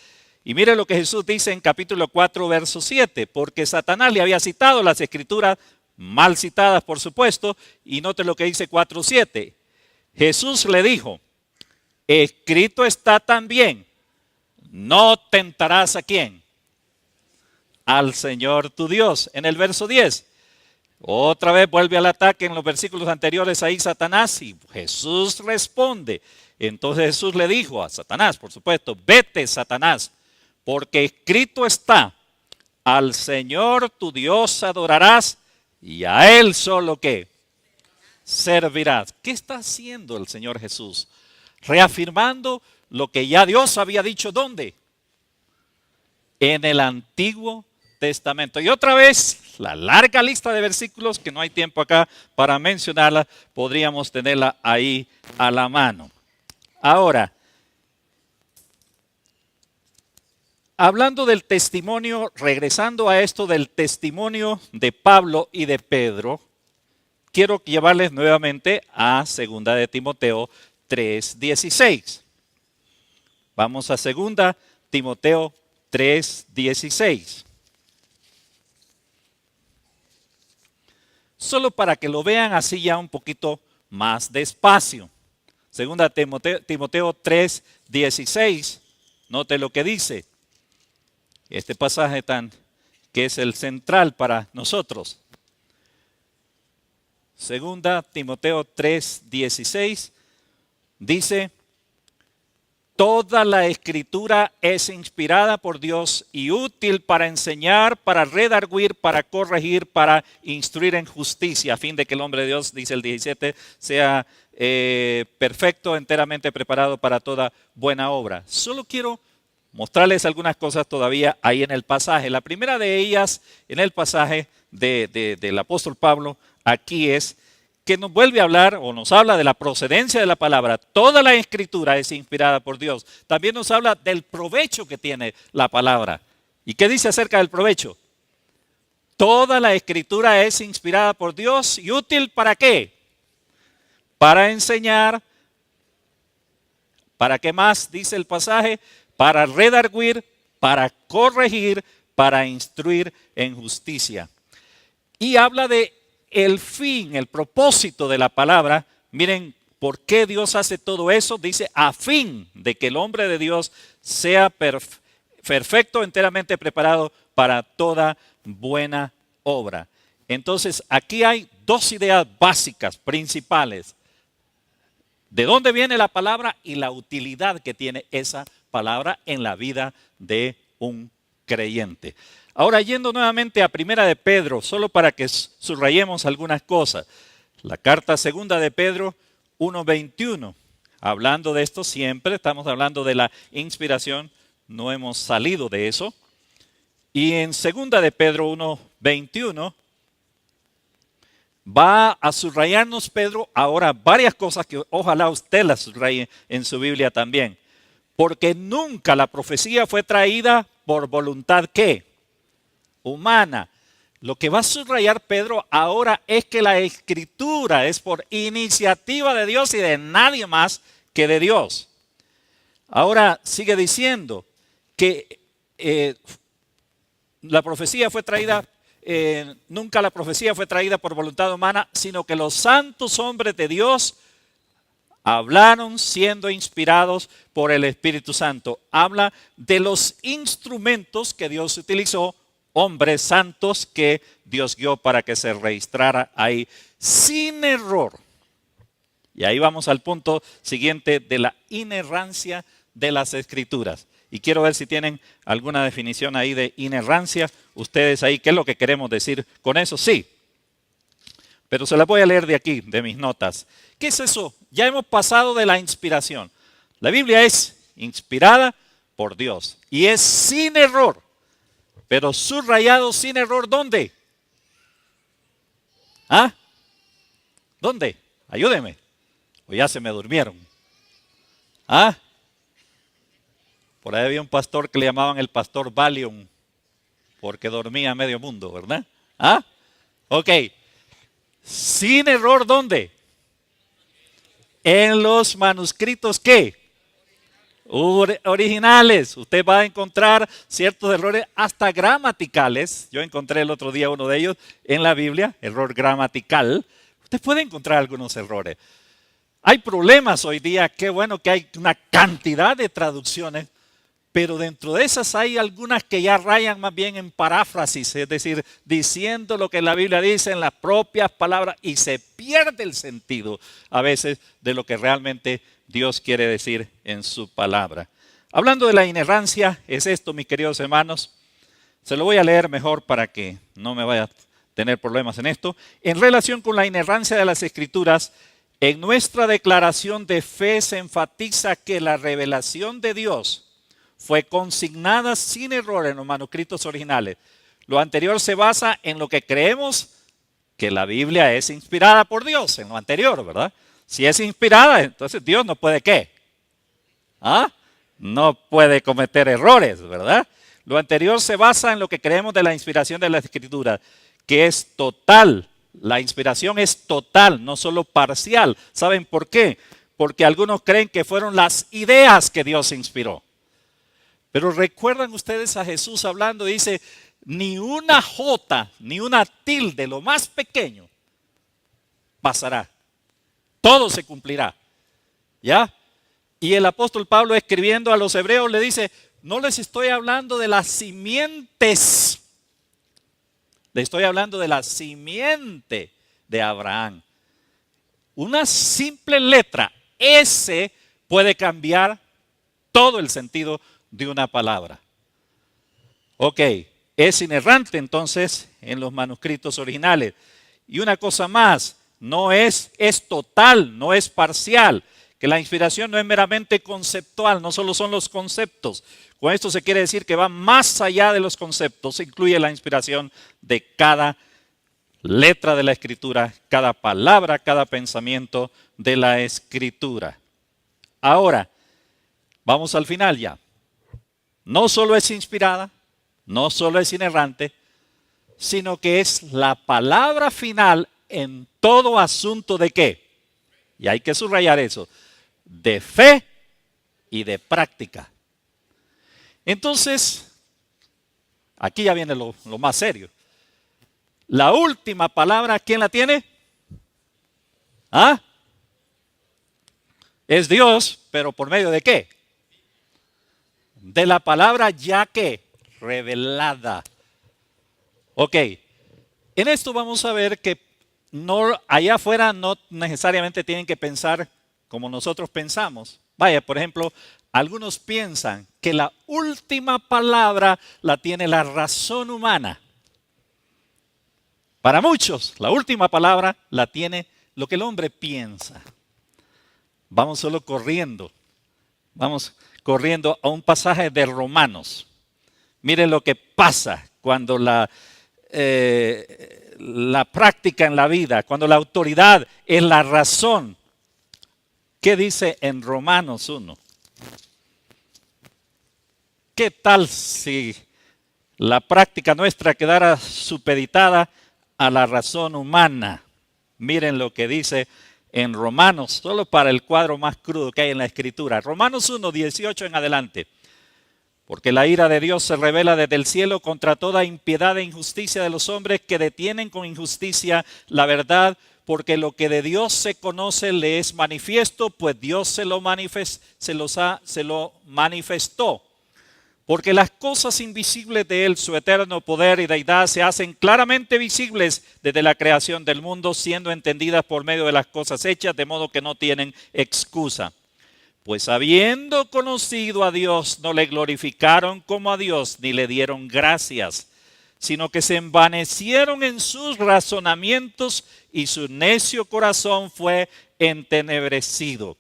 Y mire lo que Jesús dice en capítulo 4, verso 7, porque Satanás le había citado las Escrituras, mal citadas por supuesto, y note lo que dice 4:7. Jesús le dijo, escrito está también, no tentarás a quién, al Señor tu Dios. En el verso 10, otra vez vuelve al ataque en los versículos anteriores ahí Satanás y Jesús responde. Entonces Jesús le dijo a Satanás, por supuesto, vete Satanás, porque escrito está, al Señor tu Dios adorarás y a Él solo ¿qué? Servirás. ¿Qué está haciendo el Señor Jesús? Reafirmando lo que ya Dios había dicho, ¿dónde? En el Antiguo Testamento. Y otra vez, la larga lista de versículos, que no hay tiempo acá para mencionarla, podríamos tenerla ahí a la mano. Ahora, hablando del testimonio, regresando a esto del testimonio de Pablo y de Pedro, quiero llevarles nuevamente a 2 de Timoteo 3:16. Vamos a 2 Timoteo 3:16. Solo para que lo vean así ya un poquito más despacio. 2 Timoteo 3:16. Note lo que dice. Este pasaje que es el central para nosotros. 2 Timoteo 3:16 dice, toda la Escritura es inspirada por Dios y útil para enseñar, para redarguir, para corregir, para instruir en justicia, a fin de que el hombre de Dios, dice el 17, sea perfecto, enteramente preparado para toda buena obra. Solo quiero mostrarles algunas cosas todavía ahí en el pasaje. La primera de ellas, en el pasaje del apóstol Pablo, aquí es que nos vuelve a hablar o nos habla de la procedencia de la palabra. Toda la Escritura es inspirada por Dios. También nos habla del provecho que tiene la palabra. ¿Y qué dice acerca del provecho? Toda la Escritura es inspirada por Dios y útil ¿para qué? Para enseñar. ¿Para qué más dice el pasaje? Para redarguir, para corregir, para instruir en justicia. Y habla de el fin, el propósito de la palabra. Miren, ¿por qué Dios hace todo eso? Dice, a fin de que el hombre de Dios sea perfecto, enteramente preparado para toda buena obra. Entonces, aquí hay dos ideas básicas, principales. ¿De dónde viene la palabra y la utilidad que tiene esa palabra en la vida de un creyente? Ahora, yendo nuevamente a 1 de Pedro, solo para que subrayemos algunas cosas. La carta 2 de Pedro 1:21. Hablando de esto siempre, estamos hablando de la inspiración, no hemos salido de eso. Y en 2 de Pedro 1:21 va a subrayarnos Pedro ahora varias cosas que ojalá usted las subraye en su Biblia también. Porque nunca la profecía fue traída por voluntad ¿qué? Humana. Lo que va a subrayar Pedro ahora es que la Escritura es por iniciativa de Dios y de nadie más que de Dios. Ahora sigue diciendo que la profecía fue traída, nunca la profecía fue traída por voluntad humana, sino que los santos hombres de Dios hablaron siendo inspirados por el Espíritu Santo. Habla de los instrumentos que Dios utilizó, hombres santos que Dios guió para que se registrara ahí sin error. Y ahí vamos al punto siguiente de la inerrancia de las Escrituras. Y quiero ver si tienen alguna definición ahí de inerrancia. Ustedes ahí, ¿qué es lo que queremos decir con eso? Sí. Pero se la voy a leer de aquí, de mis notas. ¿Qué es eso? Ya hemos pasado de la inspiración. La Biblia es inspirada por Dios y es sin error. Pero subrayado sin error, ¿dónde? ¿Ah? ¿Dónde? Ayúdeme. O ya se me durmieron. ¿Ah? Por ahí había un pastor que le llamaban el pastor Valium, porque dormía a medio mundo, ¿verdad? ¿Ah? Ok. Sin error, ¿dónde? En los manuscritos, ¿qué? Originales. Usted va a encontrar ciertos errores, hasta gramaticales. Yo encontré el otro día uno de ellos en la Biblia, error gramatical. Usted puede encontrar algunos errores. Hay problemas hoy día, qué bueno que hay una cantidad de traducciones, pero dentro de esas hay algunas que ya rayan más bien en paráfrasis, es decir, diciendo lo que la Biblia dice en las propias palabras y se pierde el sentido a veces de lo que realmente Dios quiere decir en su palabra. Hablando de la inerrancia, es esto, mis queridos hermanos. Se lo voy a leer mejor para que no me vaya a tener problemas en esto. En relación con la inerrancia de las Escrituras, en nuestra declaración de fe se enfatiza que la revelación de Dios fue consignada sin error en los manuscritos originales. Lo anterior se basa en lo que creemos que la Biblia es inspirada por Dios, en lo anterior, ¿verdad? Si es inspirada, entonces Dios no puede ¿qué? ¿Ah? No puede cometer errores, ¿verdad? Lo anterior se basa en lo que creemos de la inspiración de la Escritura, que es total. La inspiración es total, no solo parcial. ¿Saben por qué? Porque algunos creen que fueron las ideas que Dios inspiró. Pero recuerdan ustedes a Jesús hablando, dice, ni una jota, ni una tilde, lo más pequeño, pasará. Todo se cumplirá. ¿Ya? Y el apóstol Pablo escribiendo a los hebreos le dice, no les estoy hablando de las simientes, le estoy hablando de la simiente de Abraham. Una simple letra, S, puede cambiar todo el sentido de una palabra. Ok, es inerrante entonces en los manuscritos originales. Y una cosa más, es total, no es parcial. Que la inspiración no es meramente conceptual, no solo son los conceptos. Con esto se quiere decir que va más allá de los conceptos, incluye la inspiración de cada letra de la Escritura, cada palabra, cada pensamiento de la Escritura. Ahora, vamos al final ya. No solo es inspirada, no solo es inerrante, sino que es la palabra final en todo asunto de ¿qué? Y hay que subrayar eso, de fe y de práctica. Entonces, aquí ya viene lo más serio. La última palabra, ¿quién la tiene? ¿Ah? Es Dios, pero ¿por medio de qué? De la palabra ya que revelada. Ok, en esto vamos a ver que no, allá afuera no necesariamente tienen que pensar como nosotros pensamos. Vaya, por ejemplo, algunos piensan que la última palabra la tiene la razón humana. Para muchos, la última palabra la tiene lo que el hombre piensa. Vamos solo corriendo. Vamos corriendo a un pasaje de Romanos. Miren lo que pasa cuando la práctica en la vida, cuando la autoridad es la razón. ¿Qué dice en Romanos 1? ¿Qué tal si la práctica nuestra quedara supeditada a la razón humana? Miren lo que dice en Romanos, solo para el cuadro más crudo que hay en la Escritura. Romanos 1, 18 en adelante. Porque la ira de Dios se revela desde el cielo contra toda impiedad e injusticia de los hombres que detienen con injusticia la verdad, porque lo que de Dios se conoce le es manifiesto, pues Dios se lo manifestó. Porque las cosas invisibles de Él, su eterno poder y deidad, se hacen claramente visibles desde la creación del mundo, siendo entendidas por medio de las cosas hechas, de modo que no tienen excusa. Pues habiendo conocido a Dios, no le glorificaron como a Dios, ni le dieron gracias, sino que se envanecieron en sus razonamientos y su necio corazón fue entenebrecido.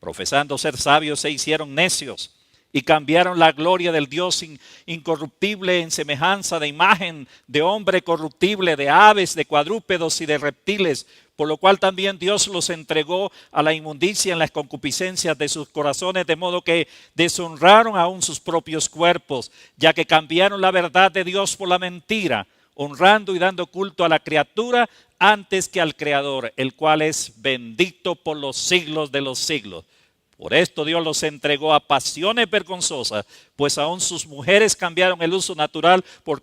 Profesando ser sabios, se hicieron necios y cambiaron la gloria del Dios incorruptible en semejanza de imagen de hombre corruptible, de aves, de cuadrúpedos y de reptiles, por lo cual también Dios los entregó a la inmundicia en las concupiscencias de sus corazones, de modo que deshonraron aún sus propios cuerpos, ya que cambiaron la verdad de Dios por la mentira, honrando y dando culto a la criatura antes que al Creador, el cual es bendito por los siglos de los siglos. Por esto Dios los entregó a pasiones vergonzosas, pues aún sus mujeres cambiaron el uso natural por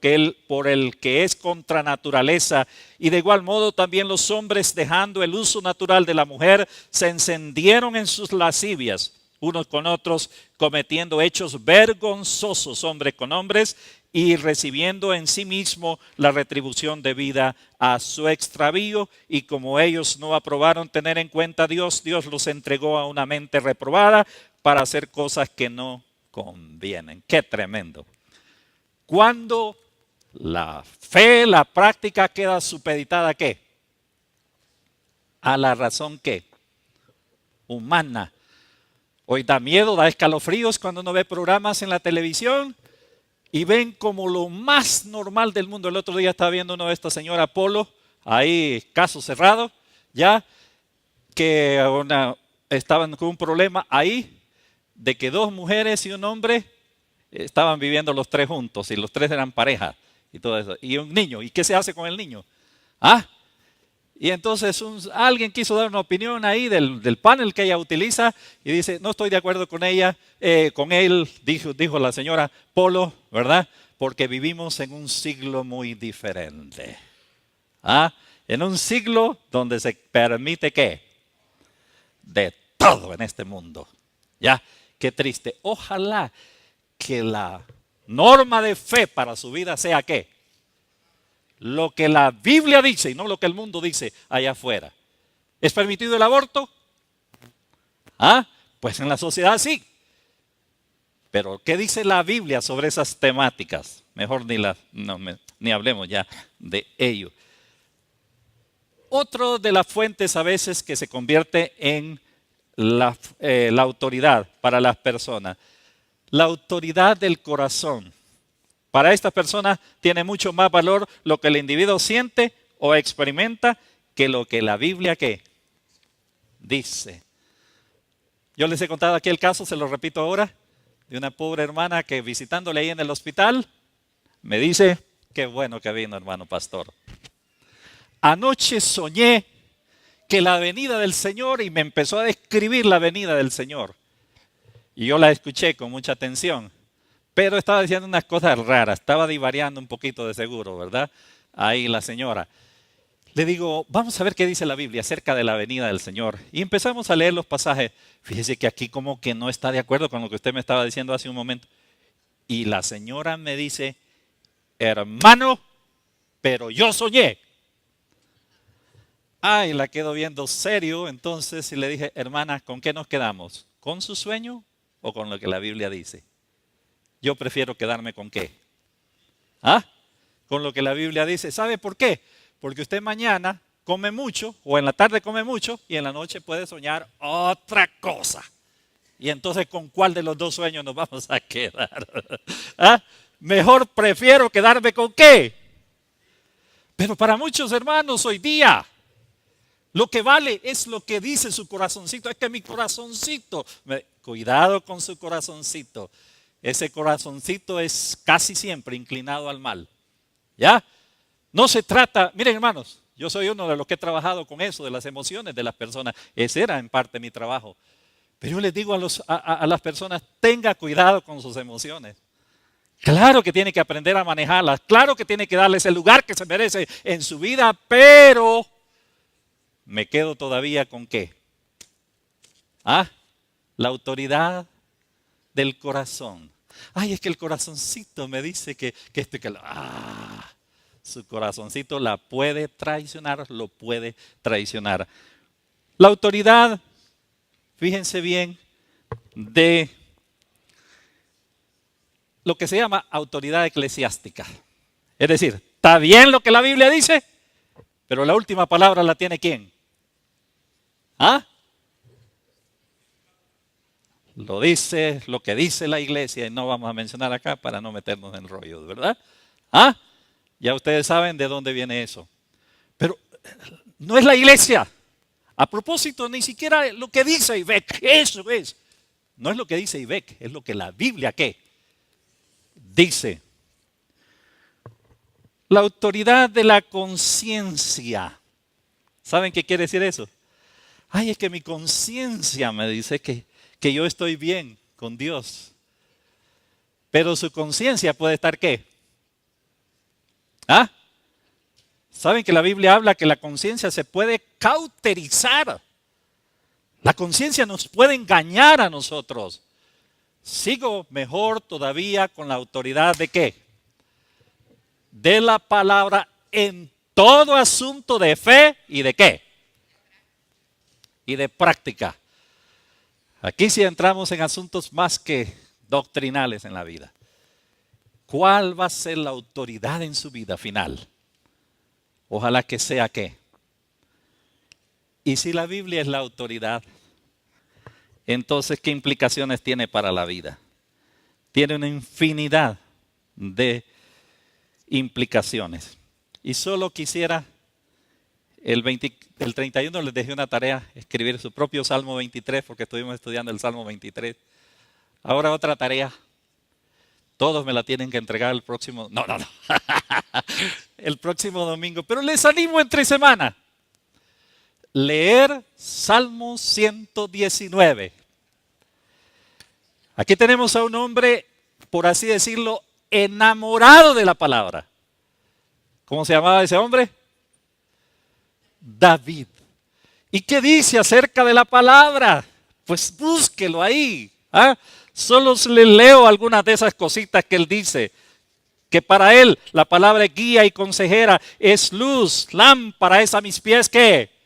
el que es contra naturaleza. Y de igual modo también los hombres, dejando el uso natural de la mujer, se encendieron en sus lascivias, unos con otros, cometiendo hechos vergonzosos hombres con hombres, y recibiendo en sí mismo la retribución debida a su extravío. Y como ellos no aprobaron tener en cuenta a Dios, Dios los entregó a una mente reprobada para hacer cosas que no convienen. ¡Qué tremendo! Cuando la fe, la práctica queda supeditada ¿a qué? A la razón ¿qué? Humana. Hoy da miedo, da escalofríos cuando uno ve programas en la televisión y ven como lo más normal del mundo. El otro día estaba viendo uno de esta señora Polo, ahí caso cerrado, ya que estaban con un problema ahí de que dos mujeres y un hombre estaban viviendo los tres juntos y los tres eran pareja y todo eso. Y un niño, ¿y qué se hace con el niño? Y entonces alguien quiso dar una opinión ahí del panel que ella utiliza y dice, no estoy de acuerdo con ella, con él, dijo la señora Polo, ¿verdad? Porque vivimos en un siglo muy diferente. En un siglo donde se permite ¿qué? De todo en este mundo. Ya, qué triste. Ojalá que la norma de fe para su vida sea ¿qué? Lo que la Biblia dice y no lo que el mundo dice allá afuera. ¿Es permitido el aborto? Pues en la sociedad sí. Pero ¿qué dice la Biblia sobre esas temáticas? Mejor ni hablemos ya de ello. Otra de las fuentes a veces que se convierte en la autoridad para las personas. La autoridad del corazón. Para estas personas tiene mucho más valor lo que el individuo siente o experimenta que lo que la Biblia ¿qué? Dice. Yo les he contado aquí el caso, se lo repito ahora, de una pobre hermana que visitándole ahí en el hospital, me dice, qué bueno que vino hermano pastor. Anoche soñé que la venida del Señor y me empezó a describir la venida del Señor. Y yo la escuché con mucha atención. Pero estaba diciendo unas cosas raras, estaba divariando un poquito de seguro, ¿verdad? Ahí la señora. Le digo, vamos a ver qué dice la Biblia acerca de la venida del Señor. Y empezamos a leer los pasajes. Fíjese que aquí como que no está de acuerdo con lo que usted me estaba diciendo hace un momento. Y la señora me dice, hermano, pero yo soñé. Y la quedo viendo serio. Entonces le dije, hermana, ¿con qué nos quedamos? ¿Con su sueño o con lo que la Biblia dice? Yo prefiero quedarme con ¿qué? Con lo que la Biblia dice. ¿Sabe por qué? Porque usted mañana come mucho o en la tarde come mucho y en la noche puede soñar otra cosa. Y entonces, ¿con cuál de los dos sueños nos vamos a quedar? Mejor prefiero quedarme con ¿qué? Pero para muchos hermanos hoy día, lo que vale es lo que dice su corazoncito. Es que mi corazoncito, cuidado con su corazoncito. Ese corazoncito es casi siempre inclinado al mal. ¿Ya? No se trata, miren hermanos, yo soy uno de los que he trabajado con eso, de las emociones de las personas. Ese era en parte mi trabajo. Pero yo les digo a las personas, tenga cuidado con sus emociones. Claro que tiene que aprender a manejarlas. Claro que tiene que darles el lugar que se merece en su vida. Pero me quedo todavía con ¿qué? La autoridad del corazón. Ay, es que el corazoncito me dice que esto y que lo... Su corazoncito la puede traicionar, lo puede traicionar. La autoridad, fíjense bien, de lo que se llama autoridad eclesiástica. Es decir, está bien lo que la Biblia dice, pero la última palabra la tiene ¿quién? ¿Ah? Lo dice, lo que dice la iglesia, y no vamos a mencionar acá para no meternos en rollos, ¿verdad? ¿Ah? Ya ustedes saben de dónde viene eso. Pero no es la iglesia. A propósito, ni siquiera lo que dice IBEC, eso es. No es lo que dice IBEC, es lo que la Biblia, ¿qué? Dice. La autoridad de la conciencia. ¿Saben qué quiere decir eso? Ay, es que mi conciencia me dice que yo estoy bien con Dios. Pero su conciencia puede estar ¿qué? ¿Ah? ¿Saben que la Biblia habla que la conciencia se puede cauterizar? La conciencia nos puede engañar a nosotros. Sigo mejor todavía con la autoridad de ¿qué? De la palabra en todo asunto de fe y de ¿qué? Y de práctica. Aquí sí entramos en asuntos más que doctrinales en la vida. ¿Cuál va a ser la autoridad en su vida final? Ojalá que sea ¿qué? Y si la Biblia es la autoridad, entonces ¿qué implicaciones tiene para la vida? Tiene una infinidad de implicaciones. Y solo quisiera, el 31 les dejé una tarea, escribir su propio Salmo 23, porque estuvimos estudiando el Salmo 23. Ahora otra tarea. Todos me la tienen que entregar el próximo, no. El próximo domingo, pero les animo entre semana. Leer Salmo 119. Aquí tenemos a un hombre, por así decirlo, enamorado de la palabra. ¿Cómo se llamaba ese hombre? David. ¿Y qué dice acerca de la palabra? Pues búsquelo ahí. Solo le leo algunas de esas cositas que él dice. Que para él la palabra es guía y consejera, es luz, lámpara es a mis pies, ¿qué?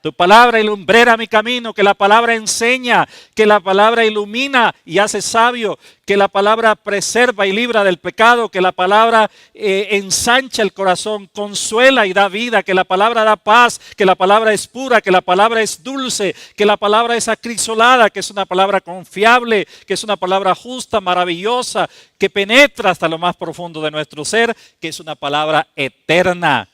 Tu palabra y lumbrera mi camino, que la palabra enseña, que la palabra ilumina y hace sabio, que la palabra preserva y libra del pecado, que la palabra ensancha el corazón, consuela y da vida, que la palabra da paz, que la palabra es pura, que la palabra es dulce, que la palabra es acrisolada, que es una palabra confiable, que es una palabra justa, maravillosa, que penetra hasta lo más profundo de nuestro ser, que es una palabra eterna.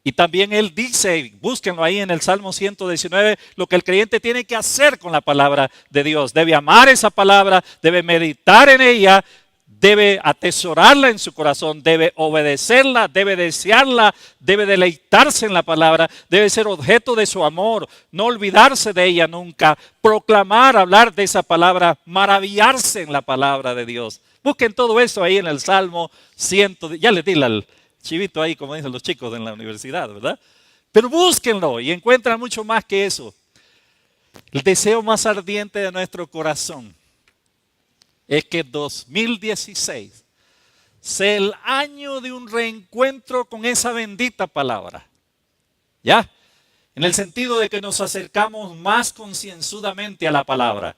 Y también él dice, búsquenlo ahí en el Salmo 119, lo que el creyente tiene que hacer con la palabra de Dios. Debe amar esa palabra, debe meditar en ella, debe atesorarla en su corazón, debe obedecerla, debe desearla, debe deleitarse en la palabra, debe ser objeto de su amor, no olvidarse de ella nunca, proclamar, hablar de esa palabra, maravillarse en la palabra de Dios. Busquen todo eso ahí en el Salmo 119, ya les di la chivito ahí, como dicen los chicos en la universidad, ¿verdad? Pero búsquenlo y encuentran mucho más que eso. El deseo más ardiente de nuestro corazón es que 2016 sea el año de un reencuentro con esa bendita palabra. ¿Ya? En el sentido de que nos acercamos más concienzudamente a la palabra.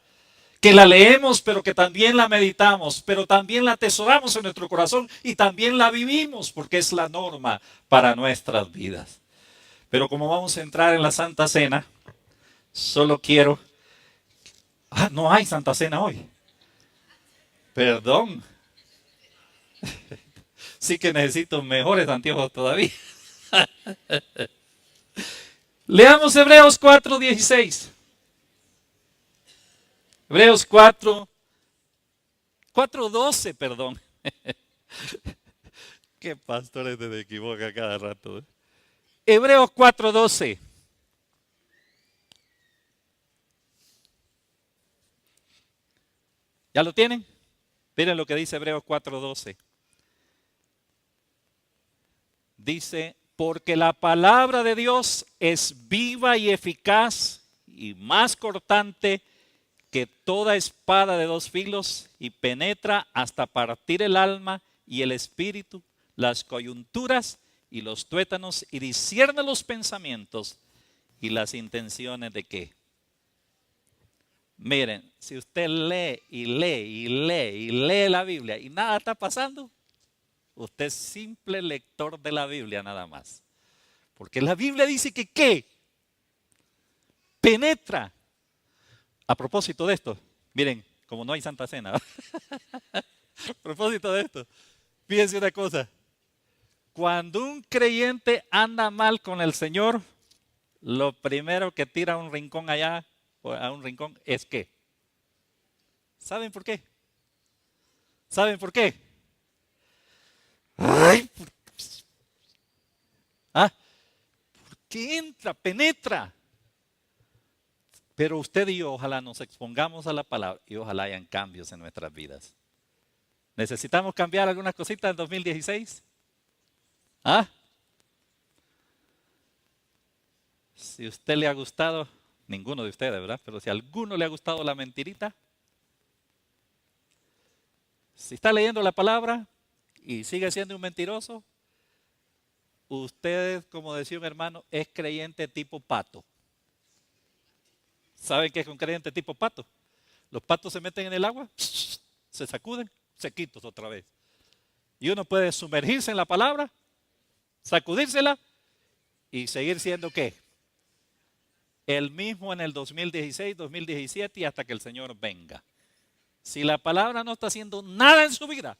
Que la leemos, pero que también la meditamos, pero también la atesoramos en nuestro corazón y también la vivimos porque es la norma para nuestras vidas. Pero como vamos a entrar en la Santa Cena, solo quiero... no hay Santa Cena hoy. Perdón. Sí que necesito mejores anteojos todavía. Leamos Hebreos 4:16. Hebreos 4:12, perdón. Qué pastores se equivoca cada rato. Hebreos 4:12. ¿Ya lo tienen? Miren lo que dice Hebreos 4:12. Dice, porque la palabra de Dios es viva y eficaz y más cortante que toda espada de dos filos y penetra hasta partir el alma y el espíritu, las coyunturas y los tuétanos, y discierne los pensamientos y las intenciones de qué. Miren, si usted lee y lee y lee y lee la Biblia y nada está pasando, usted es simple lector de la Biblia nada más. Porque la Biblia dice que ¿qué? Penetra. A propósito de esto, miren, como no hay Santa Cena, a propósito de esto, fíjense una cosa. Cuando un creyente anda mal con el Señor, lo primero que tira a un rincón allá, a un rincón, es ¿qué? ¿Saben por qué? ¿Saben por qué? Ay, ¿qué entra? Penetra. Pero usted y yo, ojalá nos expongamos a la palabra y ojalá hayan cambios en nuestras vidas. ¿Necesitamos cambiar algunas cositas en 2016? ¿Ah? Si a usted le ha gustado, ninguno de ustedes, ¿verdad? Pero si a alguno le ha gustado la mentirita, si está leyendo la palabra y sigue siendo un mentiroso, usted, como decía un hermano, es creyente tipo pato. ¿Saben qué es un creyente tipo pato? Los patos se meten en el agua, se sacuden, sequitos otra vez. Y uno puede sumergirse en la palabra, sacudírsela y seguir siendo ¿qué? El mismo en el 2016, 2017 y hasta que el Señor venga. Si la palabra no está haciendo nada en su vida,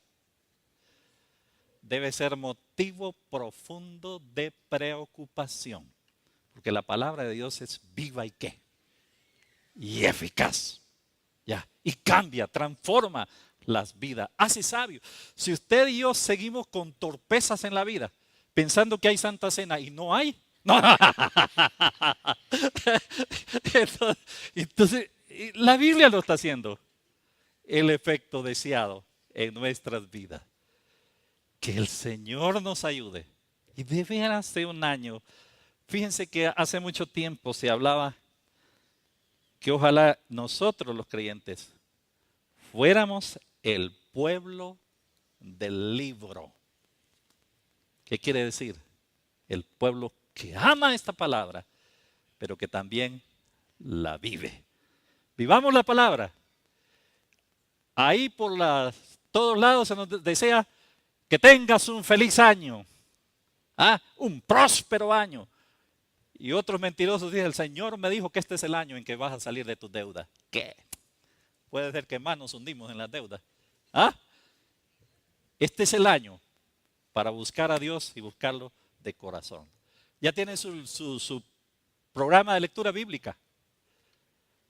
debe ser motivo profundo de preocupación. Porque la palabra de Dios es viva y ¿qué? Y eficaz. Ya. Y cambia, transforma las vidas. Hace sabio. Si usted y yo seguimos con torpezas en la vida, pensando que hay Santa Cena y no hay, no. Entonces, la Biblia lo está haciendo. El efecto deseado en nuestras vidas. Que el Señor nos ayude. Y de veras hace un año, fíjense que hace mucho tiempo se hablaba que ojalá nosotros los creyentes fuéramos el pueblo del libro. ¿Qué quiere decir? El pueblo que ama esta palabra, pero que también la vive. Vivamos la palabra. Ahí por todos lados se nos desea que tengas un feliz año, un próspero año. Y otros mentirosos dicen, el Señor me dijo que este es el año en que vas a salir de tus deudas. ¿Qué? Puede ser que más nos hundimos en las deudas. Este es el año para buscar a Dios y buscarlo de corazón. Ya tienen su programa de lectura bíblica.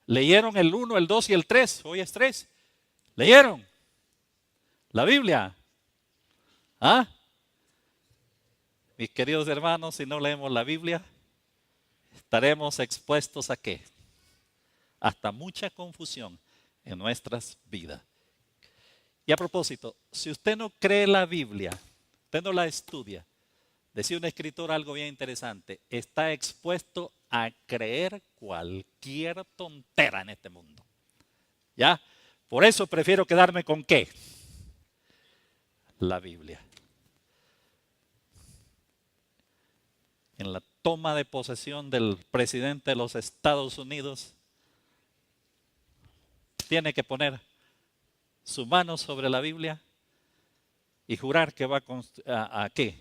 Leyeron el 1, el 2 y el 3. Hoy es 3. ¿Leyeron la Biblia? Mis queridos hermanos, si no leemos la Biblia, estaremos expuestos a ¿qué? Hasta mucha confusión en nuestras vidas. Y a propósito, si usted no cree la Biblia, usted no la estudia, decía un escritor algo bien interesante, está expuesto a creer cualquier tontera en este mundo. ¿Ya? Por eso prefiero quedarme con ¿qué? La Biblia. En la toma de posesión del presidente de los Estados Unidos, tiene que poner su mano sobre la Biblia y jurar que va a ¿qué?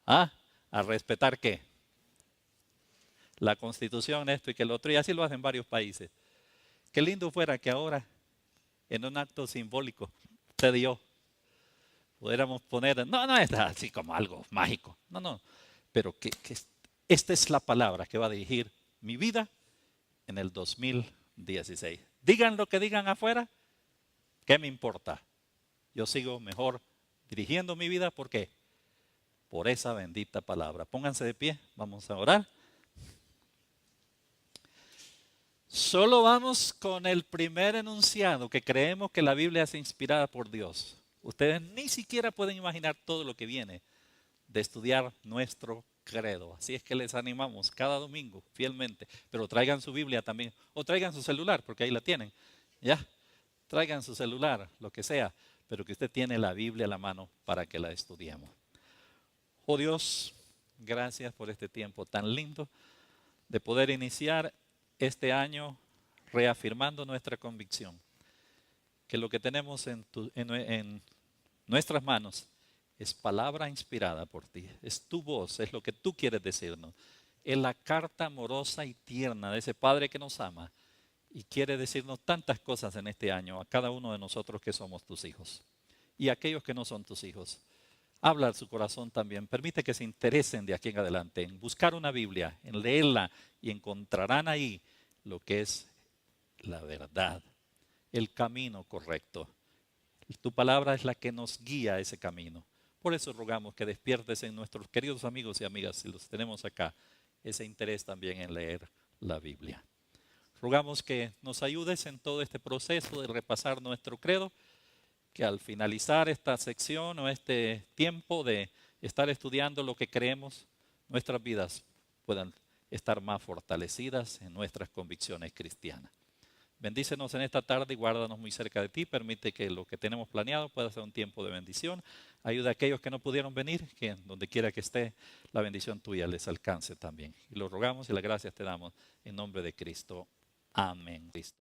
A respetar ¿qué? La Constitución, esto y que lo otro, y así lo hacen varios países. Qué lindo fuera que ahora, en un acto simbólico, usted y yo pudiéramos poner, no es así como algo mágico, no, pero que esta es la palabra que va a dirigir mi vida en el 2016. Digan lo que digan afuera, ¿qué me importa? Yo sigo mejor dirigiendo mi vida, ¿por qué? Por esa bendita palabra. Pónganse de pie, vamos a orar. Solo vamos con el primer enunciado, que creemos que la Biblia es inspirada por Dios. Ustedes ni siquiera pueden imaginar todo lo que viene de estudiar nuestro credo. Así es que les animamos cada domingo fielmente, pero traigan su Biblia también, o traigan su celular, porque ahí la tienen. Ya, traigan su celular, lo que sea, pero que usted tiene la Biblia a la mano para que la estudiemos. Oh Dios, gracias por este tiempo tan lindo de poder iniciar este año reafirmando nuestra convicción, que lo que tenemos en nuestras manos es palabra inspirada por ti, es tu voz, es lo que tú quieres decirnos, es la carta amorosa y tierna de ese Padre que nos ama y quiere decirnos tantas cosas en este año a cada uno de nosotros que somos tus hijos y a aquellos que no son tus hijos. Habla a su corazón también, permite que se interesen de aquí en adelante en buscar una Biblia, en leerla y encontrarán ahí lo que es la verdad, el camino correcto. Tu palabra es la que nos guía a ese camino. Por eso rogamos que despiertes en nuestros queridos amigos y amigas, si los tenemos acá, ese interés también en leer la Biblia. Rogamos que nos ayudes en todo este proceso de repasar nuestro credo, que al finalizar esta sección o este tiempo de estar estudiando lo que creemos, nuestras vidas puedan estar más fortalecidas en nuestras convicciones cristianas. Bendícenos en esta tarde y guárdanos muy cerca de ti. Permite que lo que tenemos planeado pueda ser un tiempo de bendición. Ayuda a aquellos que no pudieron venir, que donde quiera que esté, la bendición tuya les alcance también. Y lo rogamos y las gracias te damos en nombre de Cristo. Amén. Cristo.